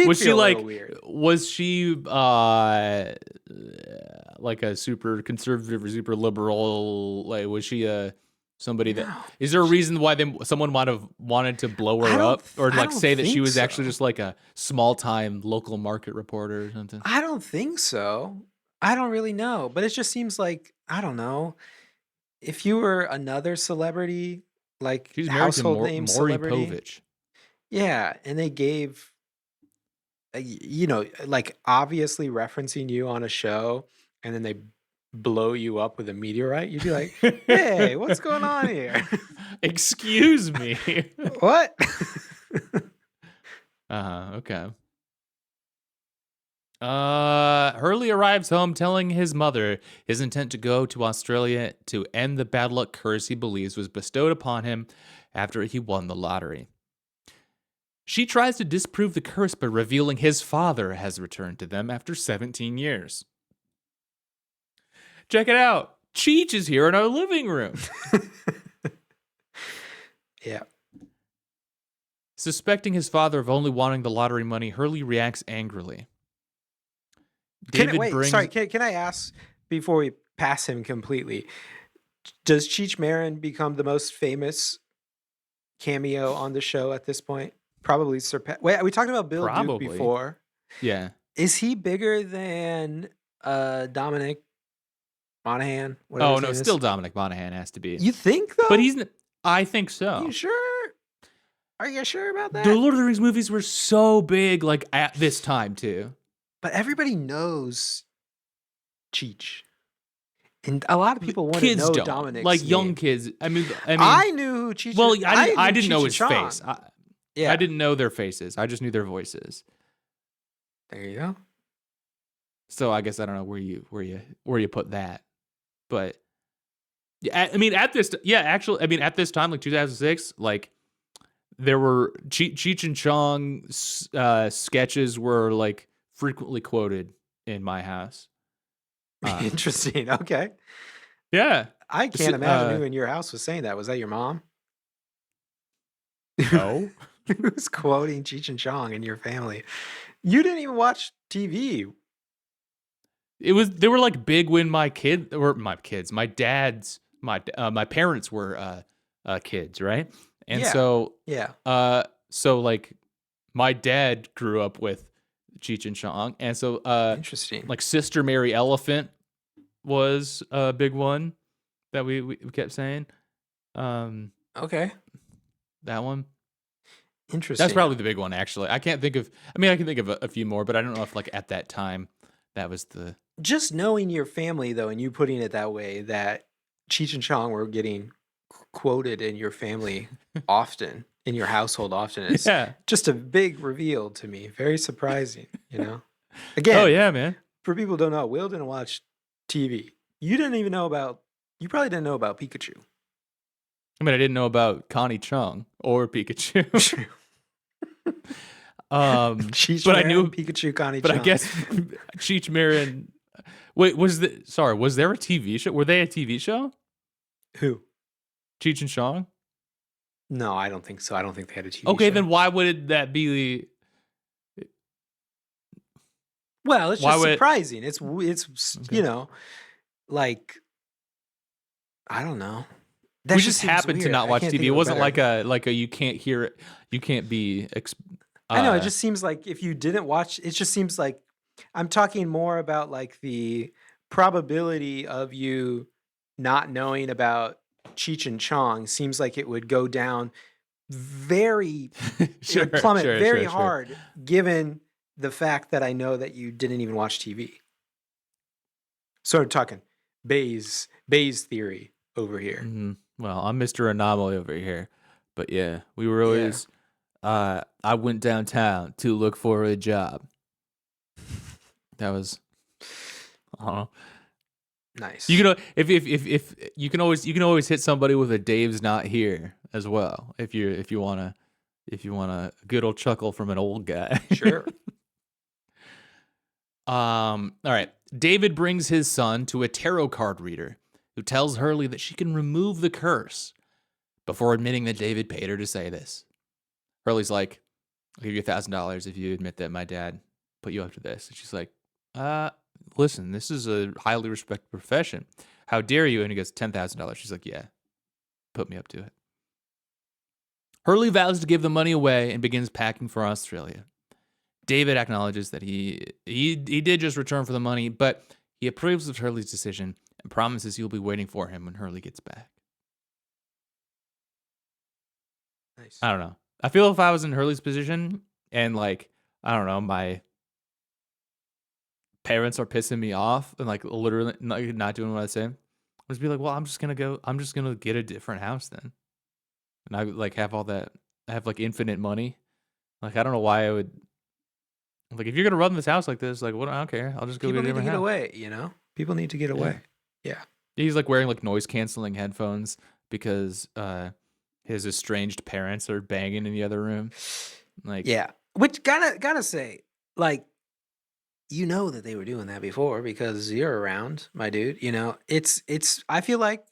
was she like weird? Was she like a super conservative or super liberal? Like, was she somebody that? Is there a reason why someone might have wanted to blow her up, or say that she was actually just like a small time local market reporter or something? I don't think so. I don't really know, but it just seems like, I don't know, if you were another celebrity, like she's married household to name Maury celebrity. Povich. Yeah, and they gave, like obviously referencing you on a show, and then they blow you up with a meteorite, you'd be like, hey, what's going on here? Excuse me. What? Okay. Hurley arrives home telling his mother his intent to go to Australia to end the bad luck curse he believes was bestowed upon him after he won the lottery. She tries to disprove the curse by revealing his father has returned to them after 17 years. Check it out. Cheech is here in our living room. Yeah. Suspecting his father of only wanting the lottery money, Hurley reacts angrily. Can I ask, before we pass him completely, does Cheech Marin become the most famous cameo on the show at this point? Probably surpass. Wait, we talked about Bill Duke before. Yeah. Is he bigger than Dominic Monaghan? Oh no, still Dominic Monaghan has to be. You think though? But I think so. You sure? Are you sure about that? The Lord of the Rings movies were so big, like at this time too. But everybody knows Cheech. And a lot of people want kids to know don't. Dominic's like name. Young kids. I mean, I knew who Cheech. Well, I knew didn't know Cheech and his Chong. face. Yeah, I didn't know their faces. I just knew their voices. there you go. So I guess I don't know where you put that. But yeah, I mean at this at this time, like 2006, like there were Cheech and Chong sketches were like frequently quoted in my house. Interesting. Okay. Yeah. I can't imagine who in your house was saying that. Was that your mom? No. Who's quoting Cheech and Chong in your family? You didn't even watch TV. They were like big when my parents were kids, right? And Yeah. so Yeah. so like my dad grew up with Cheech and Chong, and so Interesting. like Sister Mary Elephant was a big one that we kept saying. Okay. That one. Interesting. That's probably the big one, actually. I can think of a few more, but I don't know if like at that time that was the. Just knowing your family though, and you putting it that way, that Cheech and Chong were getting quoted in your family often, in your household often, is just a big reveal to me. Very surprising, you know. Again, oh yeah, man. For people who don't know, Will didn't watch TV. You didn't even know about. You probably didn't know about Pikachu. I mean, I didn't know about Connie Chung or Pikachu. Cheech but Marin, I knew Pikachu, Connie But Chung. I guess Cheech Marin. Wait, was there a TV show? Were they a TV show? Who? Cheech and Chong? No, I don't think so. I don't think they had a TV Okay, show. then why would that be? Well, it's just surprising. It's Okay. you know, like I don't know. We just happened to not watch TV. It wasn't like a you can't hear it. You can't be. I know. It just seems like if you didn't watch, it just seems like I'm talking more about like the probability of you not knowing about Cheech and Chong seems like it would go down very, it would plummet very hard given the fact that I know that you didn't even watch TV. So I'm talking Bayes theory over here. Mm-hmm. Well, I'm Mr. Anomaly over here. But yeah, we were always, I went downtown to look for a job. That was, I don't know. Nice. You can if you can always hit somebody with a Dave's not here as well if you want a good old chuckle from an old guy. Sure. All right. David brings his son to a tarot card reader who tells Hurley that she can remove the curse before admitting that David paid her to say this. Hurley's like, I'll give you $1,000 if you admit that my dad put you up to this. And she's like, listen, this is a highly respected profession. How dare you? And he goes, $10,000. She's like, yeah, put me up to it. Hurley vows to give the money away and begins packing for Australia. David acknowledges that he did just return for the money, but he approves of Hurley's decision and promises he will be waiting for him when Hurley gets back. Nice. I don't know. I feel if I was in Hurley's position and like, I don't know, my parents are pissing me off and like literally not doing what I say, I'd just be like, well, I'm just going to get a different house then. And I like have like infinite money. Like, I don't know why I would. Like, if you're gonna run this house like this, like, what? I don't care. I'll just go get a different house. People need to get away, you know? People need to get away. Yeah. He's like wearing like noise canceling headphones because his estranged parents are banging in the other room. Like, yeah. Which gotta say, like, you know that they were doing that before because you're around, my dude. You know, it's. I feel like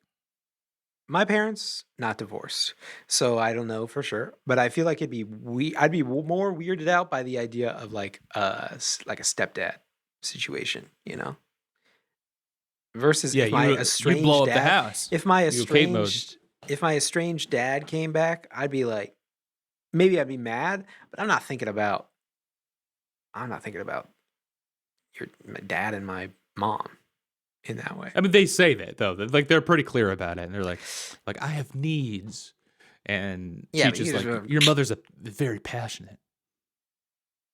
my parents not divorced, so I don't know for sure, but I feel like I'd be more weirded out by the idea of like a stepdad situation, you know, versus if my estranged you blow up dad, the house. If my estranged dad came back, I'd be like, maybe I'd be mad, but I'm not thinking about my dad and my mom in that way. I mean, they say that though. Like, they're pretty clear about it, and they're like I have needs, and she's just like, your mother's very passionate.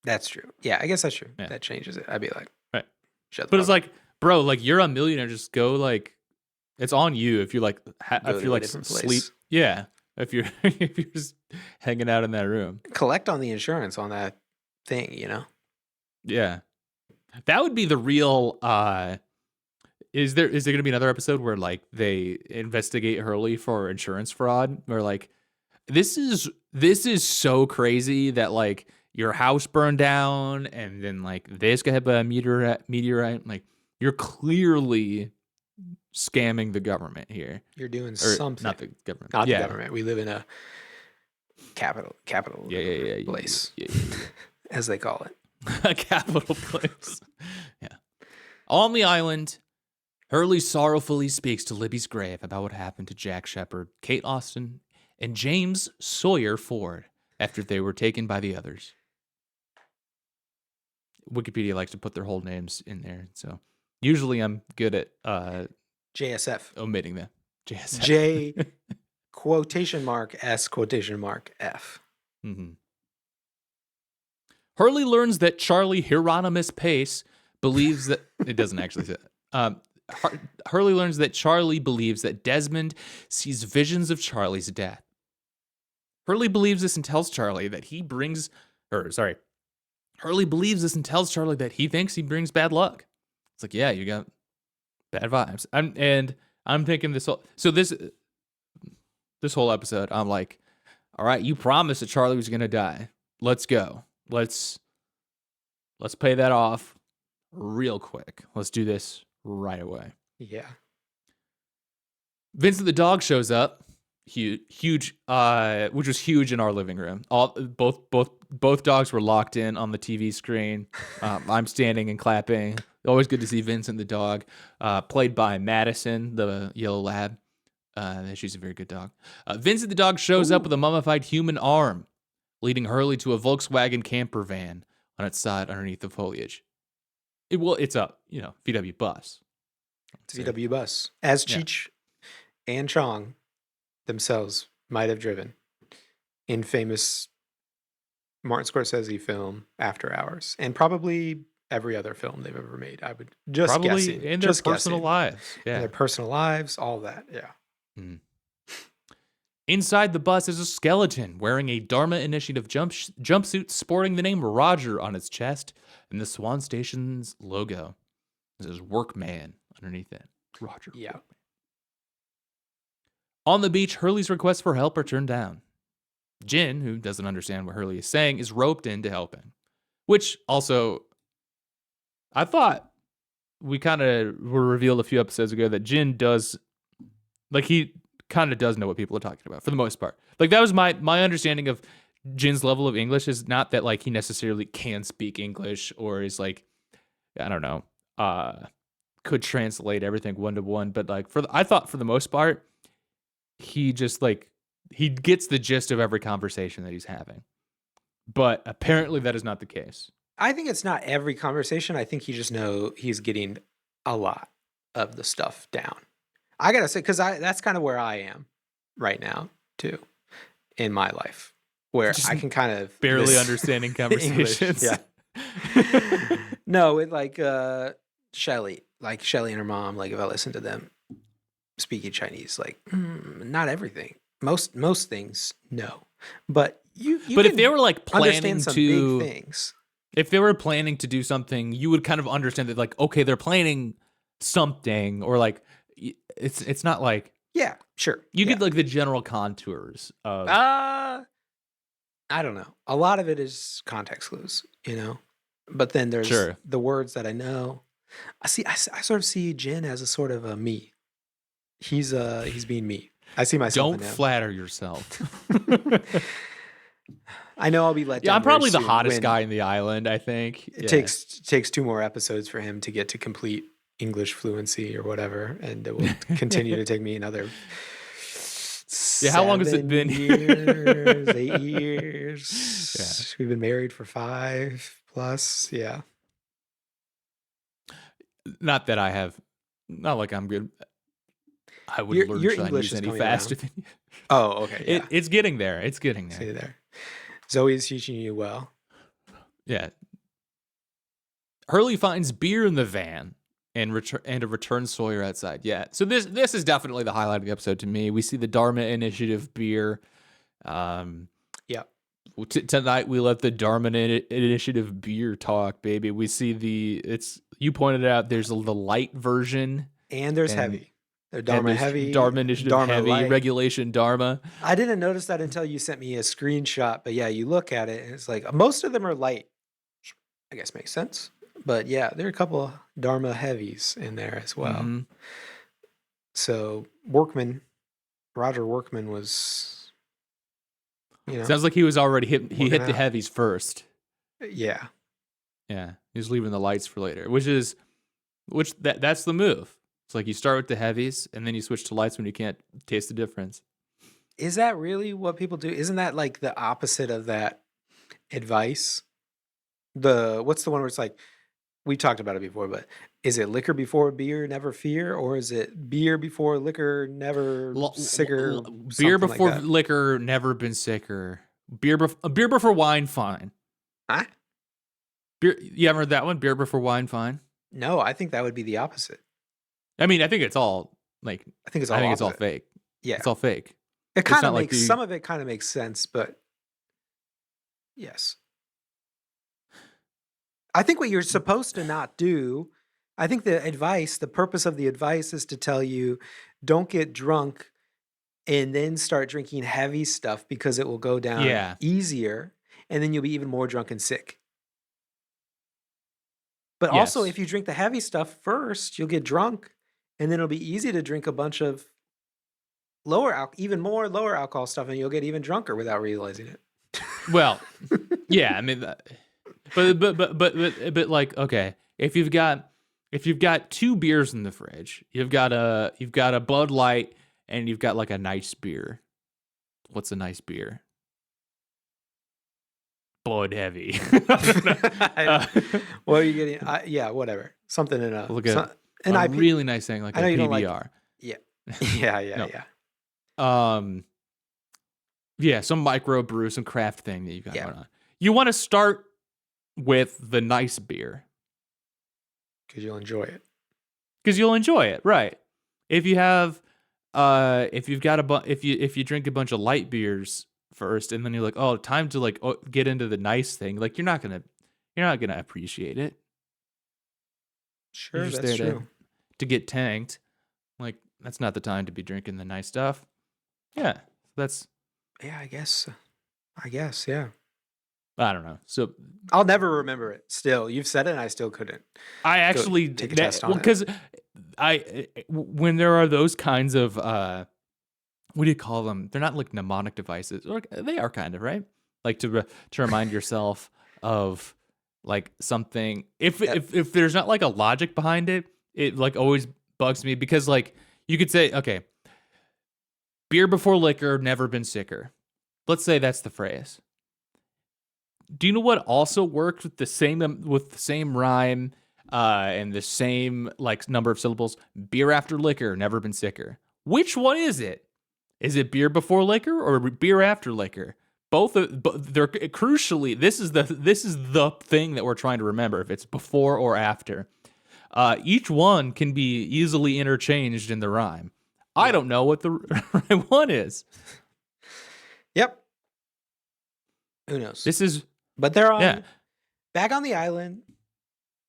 That's true. Yeah, I guess that's true. Yeah. That changes it. I'd be like, right. Shut the But it's like, bro, like, you're a millionaire. Just go, like, it's on you if you like sleep. Yeah, if you're if you're just hanging out in that room. Collect on the insurance on that thing, you know? Yeah. That would be the real is there going to be another episode where like they investigate Hurley for insurance fraud, where like this is so crazy that like your house burned down and then like this got hit by a meteorite, like you're clearly scamming the government here. You're doing Or something. not the government. Not the government. We live in a capital Yeah. place, Yeah. as they call it. A capital place. Yeah. On the island, Hurley sorrowfully speaks to Libby's grave about what happened to Jack Shepherd, Kate Austen, and James Sawyer Ford after they were taken by the others. Wikipedia likes to put their whole names in there, so usually I'm good at JSF. omitting them. JSF. J quotation mark S quotation mark F. Mm-hmm. Hurley learns that Charlie Hieronymus Pace believes that it doesn't actually say that. Hurley learns that Charlie believes that Desmond sees visions of Charlie's death. Hurley believes this and tells Charlie that Hurley believes this and tells Charlie that he thinks he brings bad luck. It's like, yeah, you got bad vibes. I'm thinking this whole episode, I'm like, all right, you promised that Charlie was gonna die. Let's go. Let's pay that off real quick. Let's do this right away. Yeah. Vincent the dog shows up, huge, which was huge in our living room. Both dogs were locked in on the TV screen. I'm standing and clapping. Always good to see Vincent the dog, played by Madison, the yellow lab. She's a very good dog. Vincent the dog shows up with a mummified human arm, leading Hurley to a Volkswagen camper van on its side underneath the foliage. It's a VW bus. It's a VW bus, as Cheech and Chong themselves might have driven in famous Martin Scorsese film After Hours, and probably every other film they've ever made. I would just Probably guessing. in their personal lives. Yeah. In their personal lives, all that. Yeah. Mm. Inside the bus is a skeleton wearing a Dharma Initiative jumpsuit sporting the name Roger on its chest and the Swan Station's logo. It says Workman underneath it. Roger. Yeah. Workman. On the beach, Hurley's requests for help are turned down. Jin, who doesn't understand what Hurley is saying, is roped in to help him. Which also, I thought we kind of were revealed a few episodes ago that Jin does, like he kind of does know what people are talking about for the most part. Like that was my understanding of Jin's level of English, is not that like he necessarily can speak English or is like, I don't know, could translate everything one to one, but like I thought for the most part, he just like, he gets the gist of every conversation that he's having. But apparently that is not the case. I think it's not every conversation. I think he's getting a lot of the stuff down. I gotta say, because that's kind of where I am right now too, in my life, where Just I can kind of barely understanding conversations. Yeah. No, it like Shelly and her mom. Like if I listen to them speaking Chinese, like not everything. Most things, no. But you but if they were like planning understand some to big things. If they were planning to do something, you would kind of understand that, like, okay, they're planning something, or like, it's not like, Yeah, sure. you get like the general contours of. I don't know. A lot of it is context clues, But then there's Sure. the words that I know. I sort of see Jin as a sort of a me. He's being me. I see myself. Don't in him. flatter yourself. I know I'll be let down. Yeah, I'm probably the very soon hottest when guy in the island, I think. It takes 2 more episodes for him to get to complete English fluency or whatever, and it will continue to take me another. Yeah, how long has it 7 been? years, 8 years. Yeah. We've been married for 5+. Yeah. Not that I have, not like I'm good. I wouldn't learn your Chinese English is any coming faster around. than you. Oh, okay. Yeah. It's getting there. It's getting See there. there. Zoe's teaching you well. Yeah. Hurley finds beer in the van and a return Sawyer outside. Yeah. So this is definitely the highlight of the episode to me. We see the Dharma Initiative beer. Yeah. Tonight we let the Dharma Initiative beer talk, baby. We see you pointed out there's the light version And there's heavy. They're Dharma heavy, Dharma Initiative Dharma heavy, light. Regulation Dharma. I didn't notice that until you sent me a screenshot, but yeah, you look at it and it's like most of them are light. I guess makes sense. But yeah, there are a couple of Dharma heavies in there as well. Mm-hmm. So Roger Workman was, sounds like he was already hit. He hit the out. heavies first. Yeah. Yeah. He's leaving the lights for later, that's the move. It's like you start with the heavies and then you switch to lights when you can't taste the difference. Is that really what people do? Isn't that like the opposite of that advice? What's the one where it's like, we talked about it before, but is it liquor before beer, never fear? Or is it beer before liquor, never sicker? Beer before liquor, never been sicker. Beer before wine, fine. Huh? Beer, you haven't heard that one? Beer before wine, fine? No, I think that would be the opposite. I mean, I think it's all like. I think it's all fake. Yeah, it's all fake. It kind of makes some of it kind of makes sense, but yes, I think what you're supposed to not do. I think the purpose of the advice is to tell you, don't get drunk and then start drinking heavy stuff because it will go down easier, and then you'll be even more drunk and sick. But also, if you drink the heavy stuff first, you'll get drunk. And then it'll be easy to drink a bunch of even more lower alcohol stuff, and you'll get even drunker without realizing it. Well, yeah, I mean, but like, okay, if you've got 2 beers in the fridge, you've got a Bud Light and you've got like a nice beer. What's a nice beer? Bud Heavy. What are you getting? Yeah, whatever. Something in a. Look at an IP, really nice thing like a PBR. Yeah. Yeah. Yeah, some micro brew, some craft thing that you got going on. You want to start with the nice beer because you'll enjoy it. Right? If you have, if you drink a bunch of light beers first, and then you're like, oh, time to get into the nice thing. Like you're not gonna appreciate it. Sure, that's true. To get tanked, like that's not the time to be drinking the nice stuff. Yeah, that's. Yeah, I guess. Yeah. I don't know. So I'll never remember it. Still, you've said it, and I still couldn't. I actually take a test on it because when there are those kinds of what do you call them? They're not like mnemonic devices, or they are kind of, right? Like to remind yourself of like something. If there's not like a logic behind it, it like always bugs me because like you could say, okay, beer before liquor, never been sicker. Let's say that's the phrase. Do you know what also worked with the same rhyme and the same like number of syllables? Beer after liquor, never been sicker. Which one is it? Is it beer before liquor or beer after liquor? Both they're crucially. This is the thing that we're trying to remember. If it's before or after, each one can be easily interchanged in the rhyme. I don't know what the right one is. Yep. Who knows? But they're on back on the island.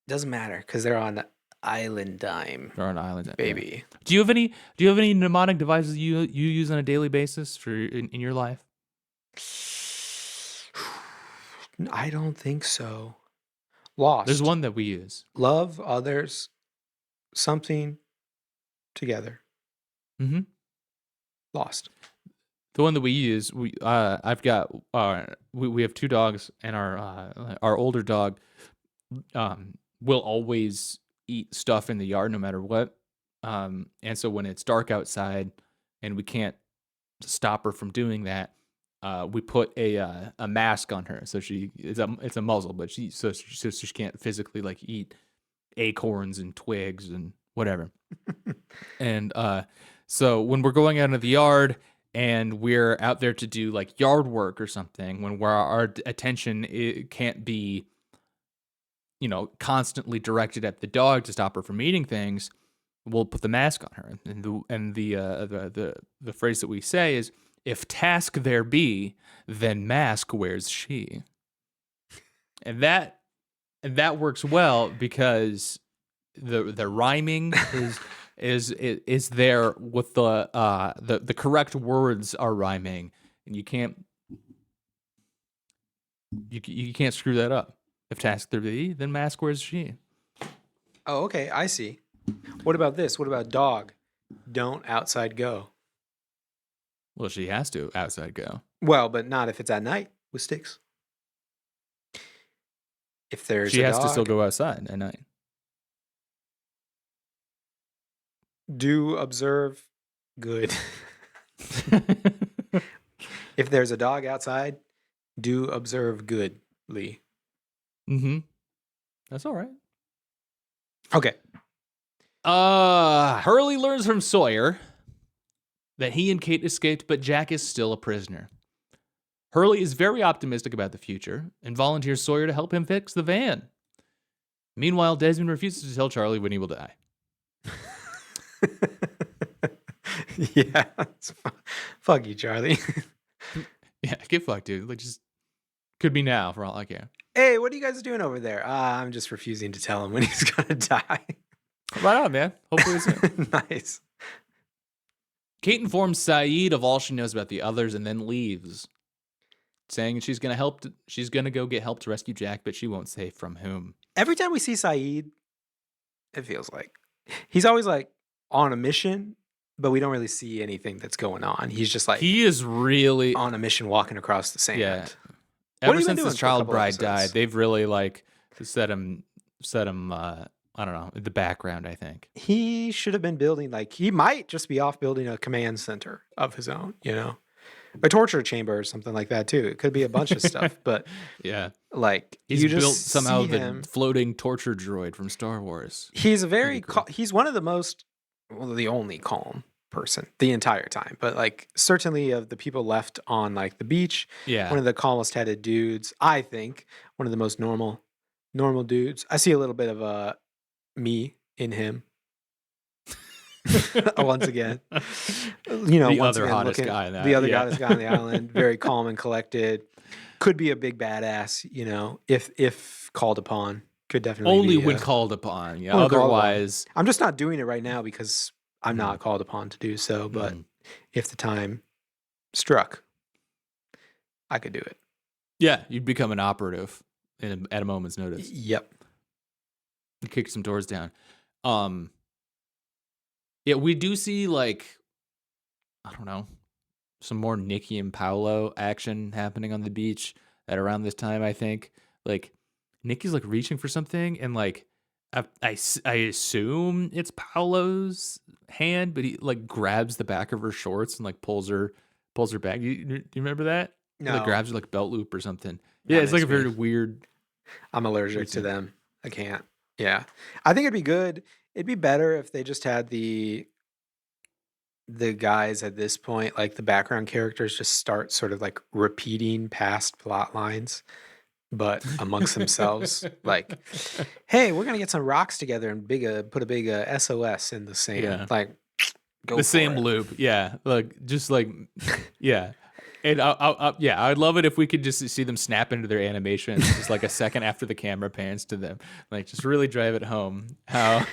Doesn't matter because they're on island dime. They're on island dime, baby. Yeah. Do you have any mnemonic devices you use on a daily basis for in your life? I don't think so. Lost. There's one that we use. Love others. Something together. Mm-hmm. Lost. The one that we use, we have 2 dogs, and our older dog will always eat stuff in the yard no matter what. And so when it's dark outside and we can't stop her from doing that, we put a mask on her. So it's a muzzle, but she can't physically like eat acorns and twigs and whatever. And so when we're going out into the yard and we're out there to do like yard work or something, when our attention can't be constantly directed at the dog to stop her from eating things, we'll put the mask on her. And the phrase that we say is, if task there be, then mask wears she. And that works well because the rhyming is there with the correct words are rhyming, and you can't screw that up. If task there be, then mask wears she. Oh, okay, I see. What about this? What about dog? Don't outside go. Well, she has to outside go. Well, but not if it's at night with sticks. If there's She a has dog, to still go outside at night. do observe good. If there's a dog outside, do observe goodly. Mm-hmm. That's all right. Okay. Hurley learns from Sawyer that he and Kate escaped, but Jack is still a prisoner. Hurley is very optimistic about the future and volunteers Sawyer to help him fix the van. Meanwhile, Desmond refuses to tell Charlie when he will die. Yeah. Fuck you, Charlie. Yeah, get fucked, dude. Like, just could be now for all I care. Hey, what are you guys doing over there? I'm just refusing to tell him when he's gonna die. Right on, man. Hopefully soon. Nice. Kate informs Saeed of all she knows about the others and then leaves, saying she's gonna go get help to rescue Jack, but she won't say from whom. Every time we see Saeed, it feels like he's always like on a mission, but we don't really see anything that's going on. He's just like He is really on a mission walking across the sand. Yeah. What have Ever you been since doing his for a child couple bride episodes? died, they've really like set him I don't know, in the background, I think. He should have been building, like, he might just be off building a command center of his own, a torture chamber or something like that too. It could be a bunch of stuff, but Yeah. like He's you just built somehow see the him. floating torture droid from Star Wars. He's a very cool. he's one of the only calm person the entire time, but like certainly of the people left on like the beach, Yeah. one of the calmest headed dudes. I think one of the most normal dudes. I see a little bit of me in him. Once again, the once other again, hottest looking- guy in that. the other yeah. hottest guy on the island, very calm and collected. Could be a big badass, if called upon. Could definitely Only be, when called upon. Yeah. when called upon. Otherwise, I'm just not doing it right now because I'm not called upon to do so. But if the time struck, I could do it. yeah, you'd become an operative at a moment's notice. Yep. Kick some doors down. Yeah, we do see like, I don't know, some more Nikki and Paolo action happening on the beach at around this time, I think. Like, Nikki's like reaching for something, and like, I assume it's Paolo's hand, but he like grabs the back of her shorts and like pulls her back. Do you remember that? No. He, like grabs her like belt loop or something. Yeah, it's like a very weird. I'm allergic to them. I can't. Yeah. I think it'd be good. It'd be better if they just had the guys at this point, like the background characters, just start sort of like repeating past plot lines, but amongst themselves. Like, hey, we're gonna get some rocks together and put a big SOS in the sand. Yeah. Like, go The for same it. loop. Yeah. Like, just like, yeah. And I'd love it if we could just see them snap into their animations just like a second after the camera pans to them. Like, just really drive it home how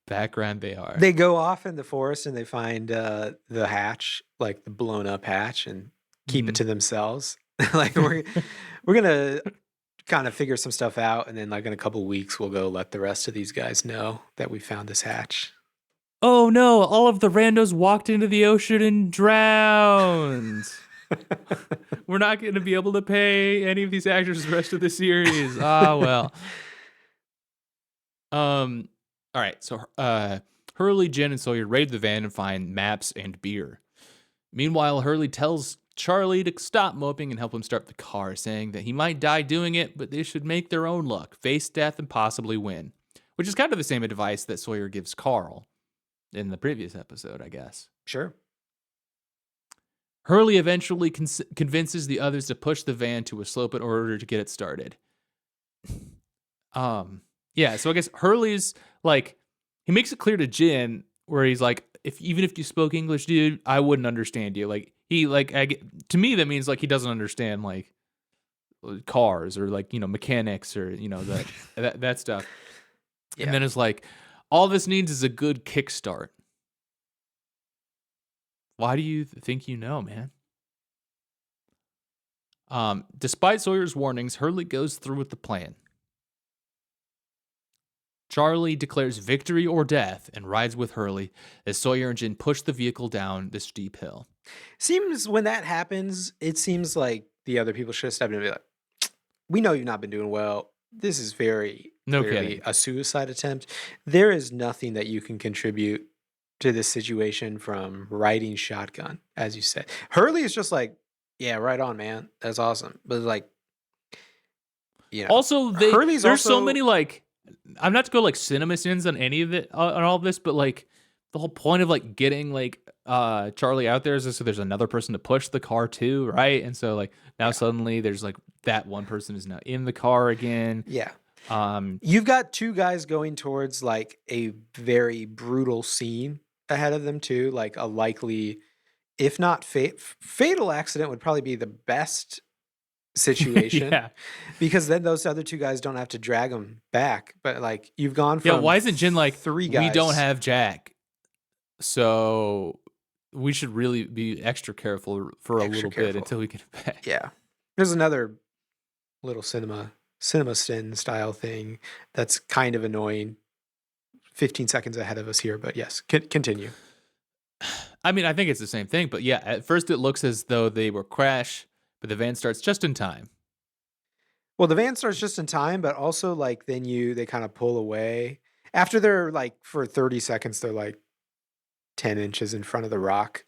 background they are. They go off in the forest and they find the hatch, like the blown up hatch, and keep it to themselves. Like we're gonna kind of figure some stuff out, and then like in a couple weeks we'll go let the rest of these guys know that we found this hatch. Oh no, all of the randos walked into the ocean and drowned. We're not going to be able to pay any of these actors the rest of the series. Well. All right. So, Hurley, Jen, and Sawyer raid the van and find maps and beer. Meanwhile, Hurley tells Charlie to stop moping and help him start the car, saying that he might die doing it, but they should make their own luck, face death, and possibly win. Which is kind of the same advice that Sawyer gives Carl in the previous episode, I guess. Sure. Hurley eventually convinces the others to push the van to a slope in order to get it started. Yeah, so I guess Hurley's like he makes it clear to Jin where he's like, even if you spoke English, dude, I wouldn't understand you. Like he like to me that means like he doesn't understand like cars or like mechanics or that stuff. Yeah. And then it's like all this needs is a good kickstart. Why do you think man? Despite Sawyer's warnings, Hurley goes through with the plan. Charlie declares victory or death and rides with Hurley as Sawyer and Jin push the vehicle down the steep hill. Seems when that happens, it seems like the other people should have stepped in and be like, we know you've not been doing well. This is very clearly a suicide attempt. There is nothing that you can contribute to this situation from riding shotgun, as you said. Hurley is just like, yeah, right on, man. That's awesome. But like, also there's so many like, I'm not to go like cinema sins on any of it on all of this, but like the whole point of like getting like Charlie out there is so there's another person to push the car too, right? And so like now suddenly there's like that one person is now in the car again. Yeah. You've got two guys going towards like a very brutal scene ahead of them too, like a likely, if not fatal accident would probably be the best situation. Yeah. Because then those other two guys don't have to drag them back. But like you've gone from why isn't Jin like 3 guys? We don't have Jack, so we should really be extra careful for a little bit until we get it back. Yeah. There's another little cinema sin style thing that's kind of annoying. 15 seconds ahead of us here, but yes, continue. I mean, I think it's the same thing, but yeah, at first it looks as though they will crash, but the van starts just in time. Well, the van starts just in time, but also like then they kind of pull away. After they're like for 30 seconds, they're like 10 inches in front of the rock.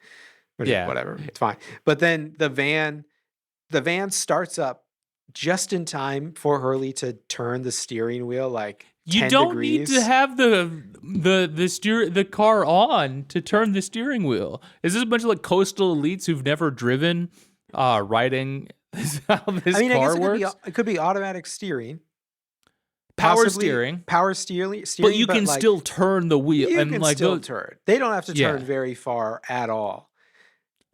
Whatever. It's fine. But then the van starts up just in time for Hurley to turn the steering wheel like 10 You don't degrees. need to have the car on to turn the steering wheel. Is this a bunch of like coastal elites who've never driven riding how this I car guess works? it could be automatic steering. Power Possibly steering. Power steering. But you can still turn the wheel. You and can like still turn. They don't have to turn very far at all.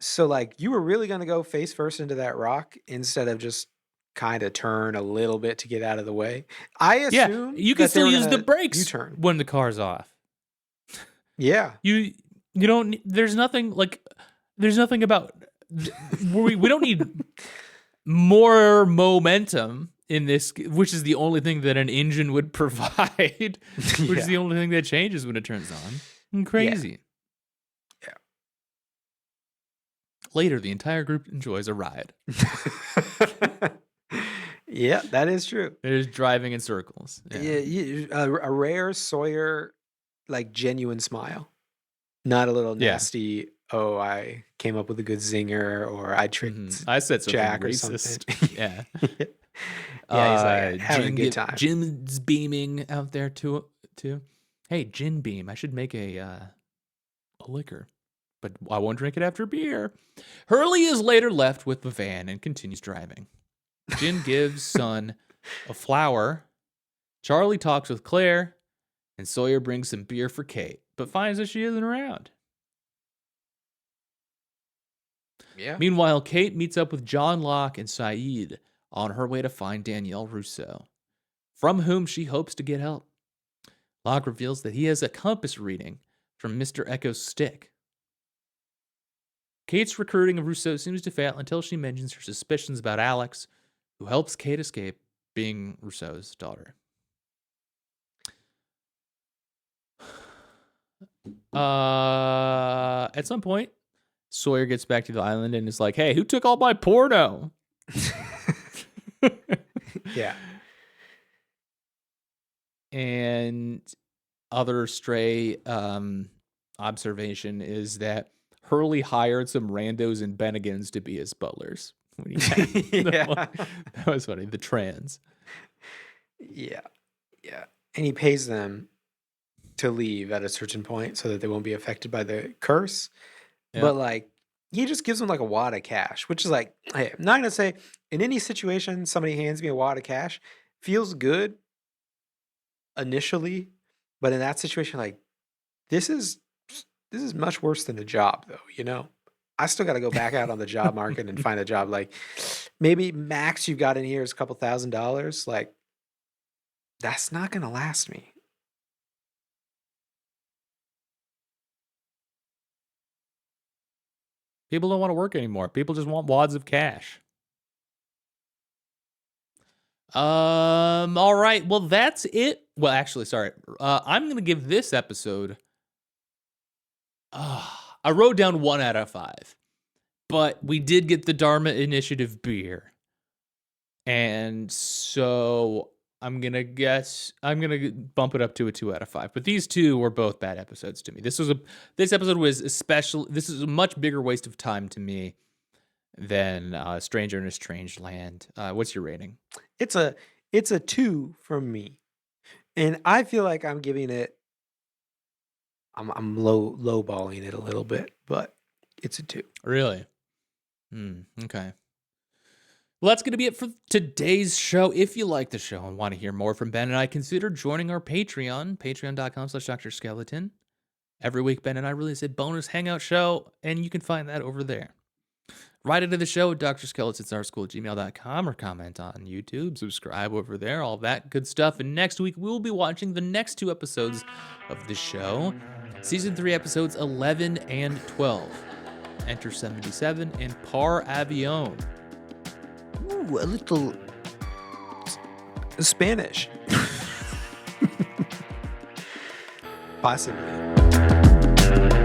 So like you were really going to go face first into that rock instead of just kind of turn a little bit to get out of the way. I assume you can still use the brakes U-turn when the car's off. Yeah. You don't there's nothing about we don't need more momentum in this, which is the only thing that an engine would provide, which is the only thing that changes when it turns on. Crazy. Yeah. Later, the entire group enjoys a ride. Yeah, that is true. They're just driving in circles. Yeah, a rare Sawyer, like genuine smile, not a little nasty. Oh, I came up with a good zinger, or I tricked. I said something Jack racist. or something. Yeah. Yeah, he's like having a good time. Jin's beaming out there too. Hey, Jin beam. I should make a liquor, but I won't drink it after beer. Hurley is later left with the van and continues driving. Jin gives Sun a flower. Charlie talks with Claire, and Sawyer brings some beer for Kate, but finds that she isn't around. Yeah. Meanwhile, Kate meets up with John Locke and Saeed on her way to find Danielle Rousseau, from whom she hopes to get help. Locke reveals that he has a compass reading from Mr. Echo's stick. Kate's recruiting of Rousseau seems to fail until she mentions her suspicions about Alex, who helps Kate escape being Rousseau's daughter. At some point, Sawyer gets back to the island and is like, hey, who took all my porno? Yeah. And other stray observation is that Hurley hired some randos in Bennigan's to be his butlers. That was funny. The trans. Yeah. And he pays them to leave at a certain point so that they won't be affected by the curse. Yeah. But like, he just gives them like a wad of cash, which is like, hey, I'm not going to say in any situation somebody hands me a wad of cash, feels good. initially, but in that situation, like this is much worse than a job, though. You know, I still got to go back out on the job market and find a job. Like maybe max you've got in here is a couple $1,000. Like that's not gonna last me. People don't want to work anymore. People just want wads of cash. All right. Well, that's it. Well, actually, sorry. I'm going to give this episode, I wrote down 1 out of 5, but we did get the Dharma Initiative beer. And so I'm going to bump it up to a 2 out of 5, but these two were both bad episodes to me. This episode was this is a much bigger waste of time to me than Stranger in a Strange Land. What's your rating? It's a 2 from me, and I feel like I'm giving it. I'm lowballing it a little bit, but it's a 2. Really? Okay. Well, that's going to be it for today's show. If you like the show and want to hear more from Ben and I, consider joining our Patreon, patreon.com/Dr. Skeleton. Every week, Ben and I release a bonus hangout show, and you can find that over there. Write into the show at drskeletonsourschool@gmail.com or comment on YouTube, subscribe over there, all that good stuff. And next week, we'll be watching the next 2 episodes of the show, Season 3, episodes 11 and 12. Enter 77 and Par Avion. Ooh, a little Spanish. Possibly.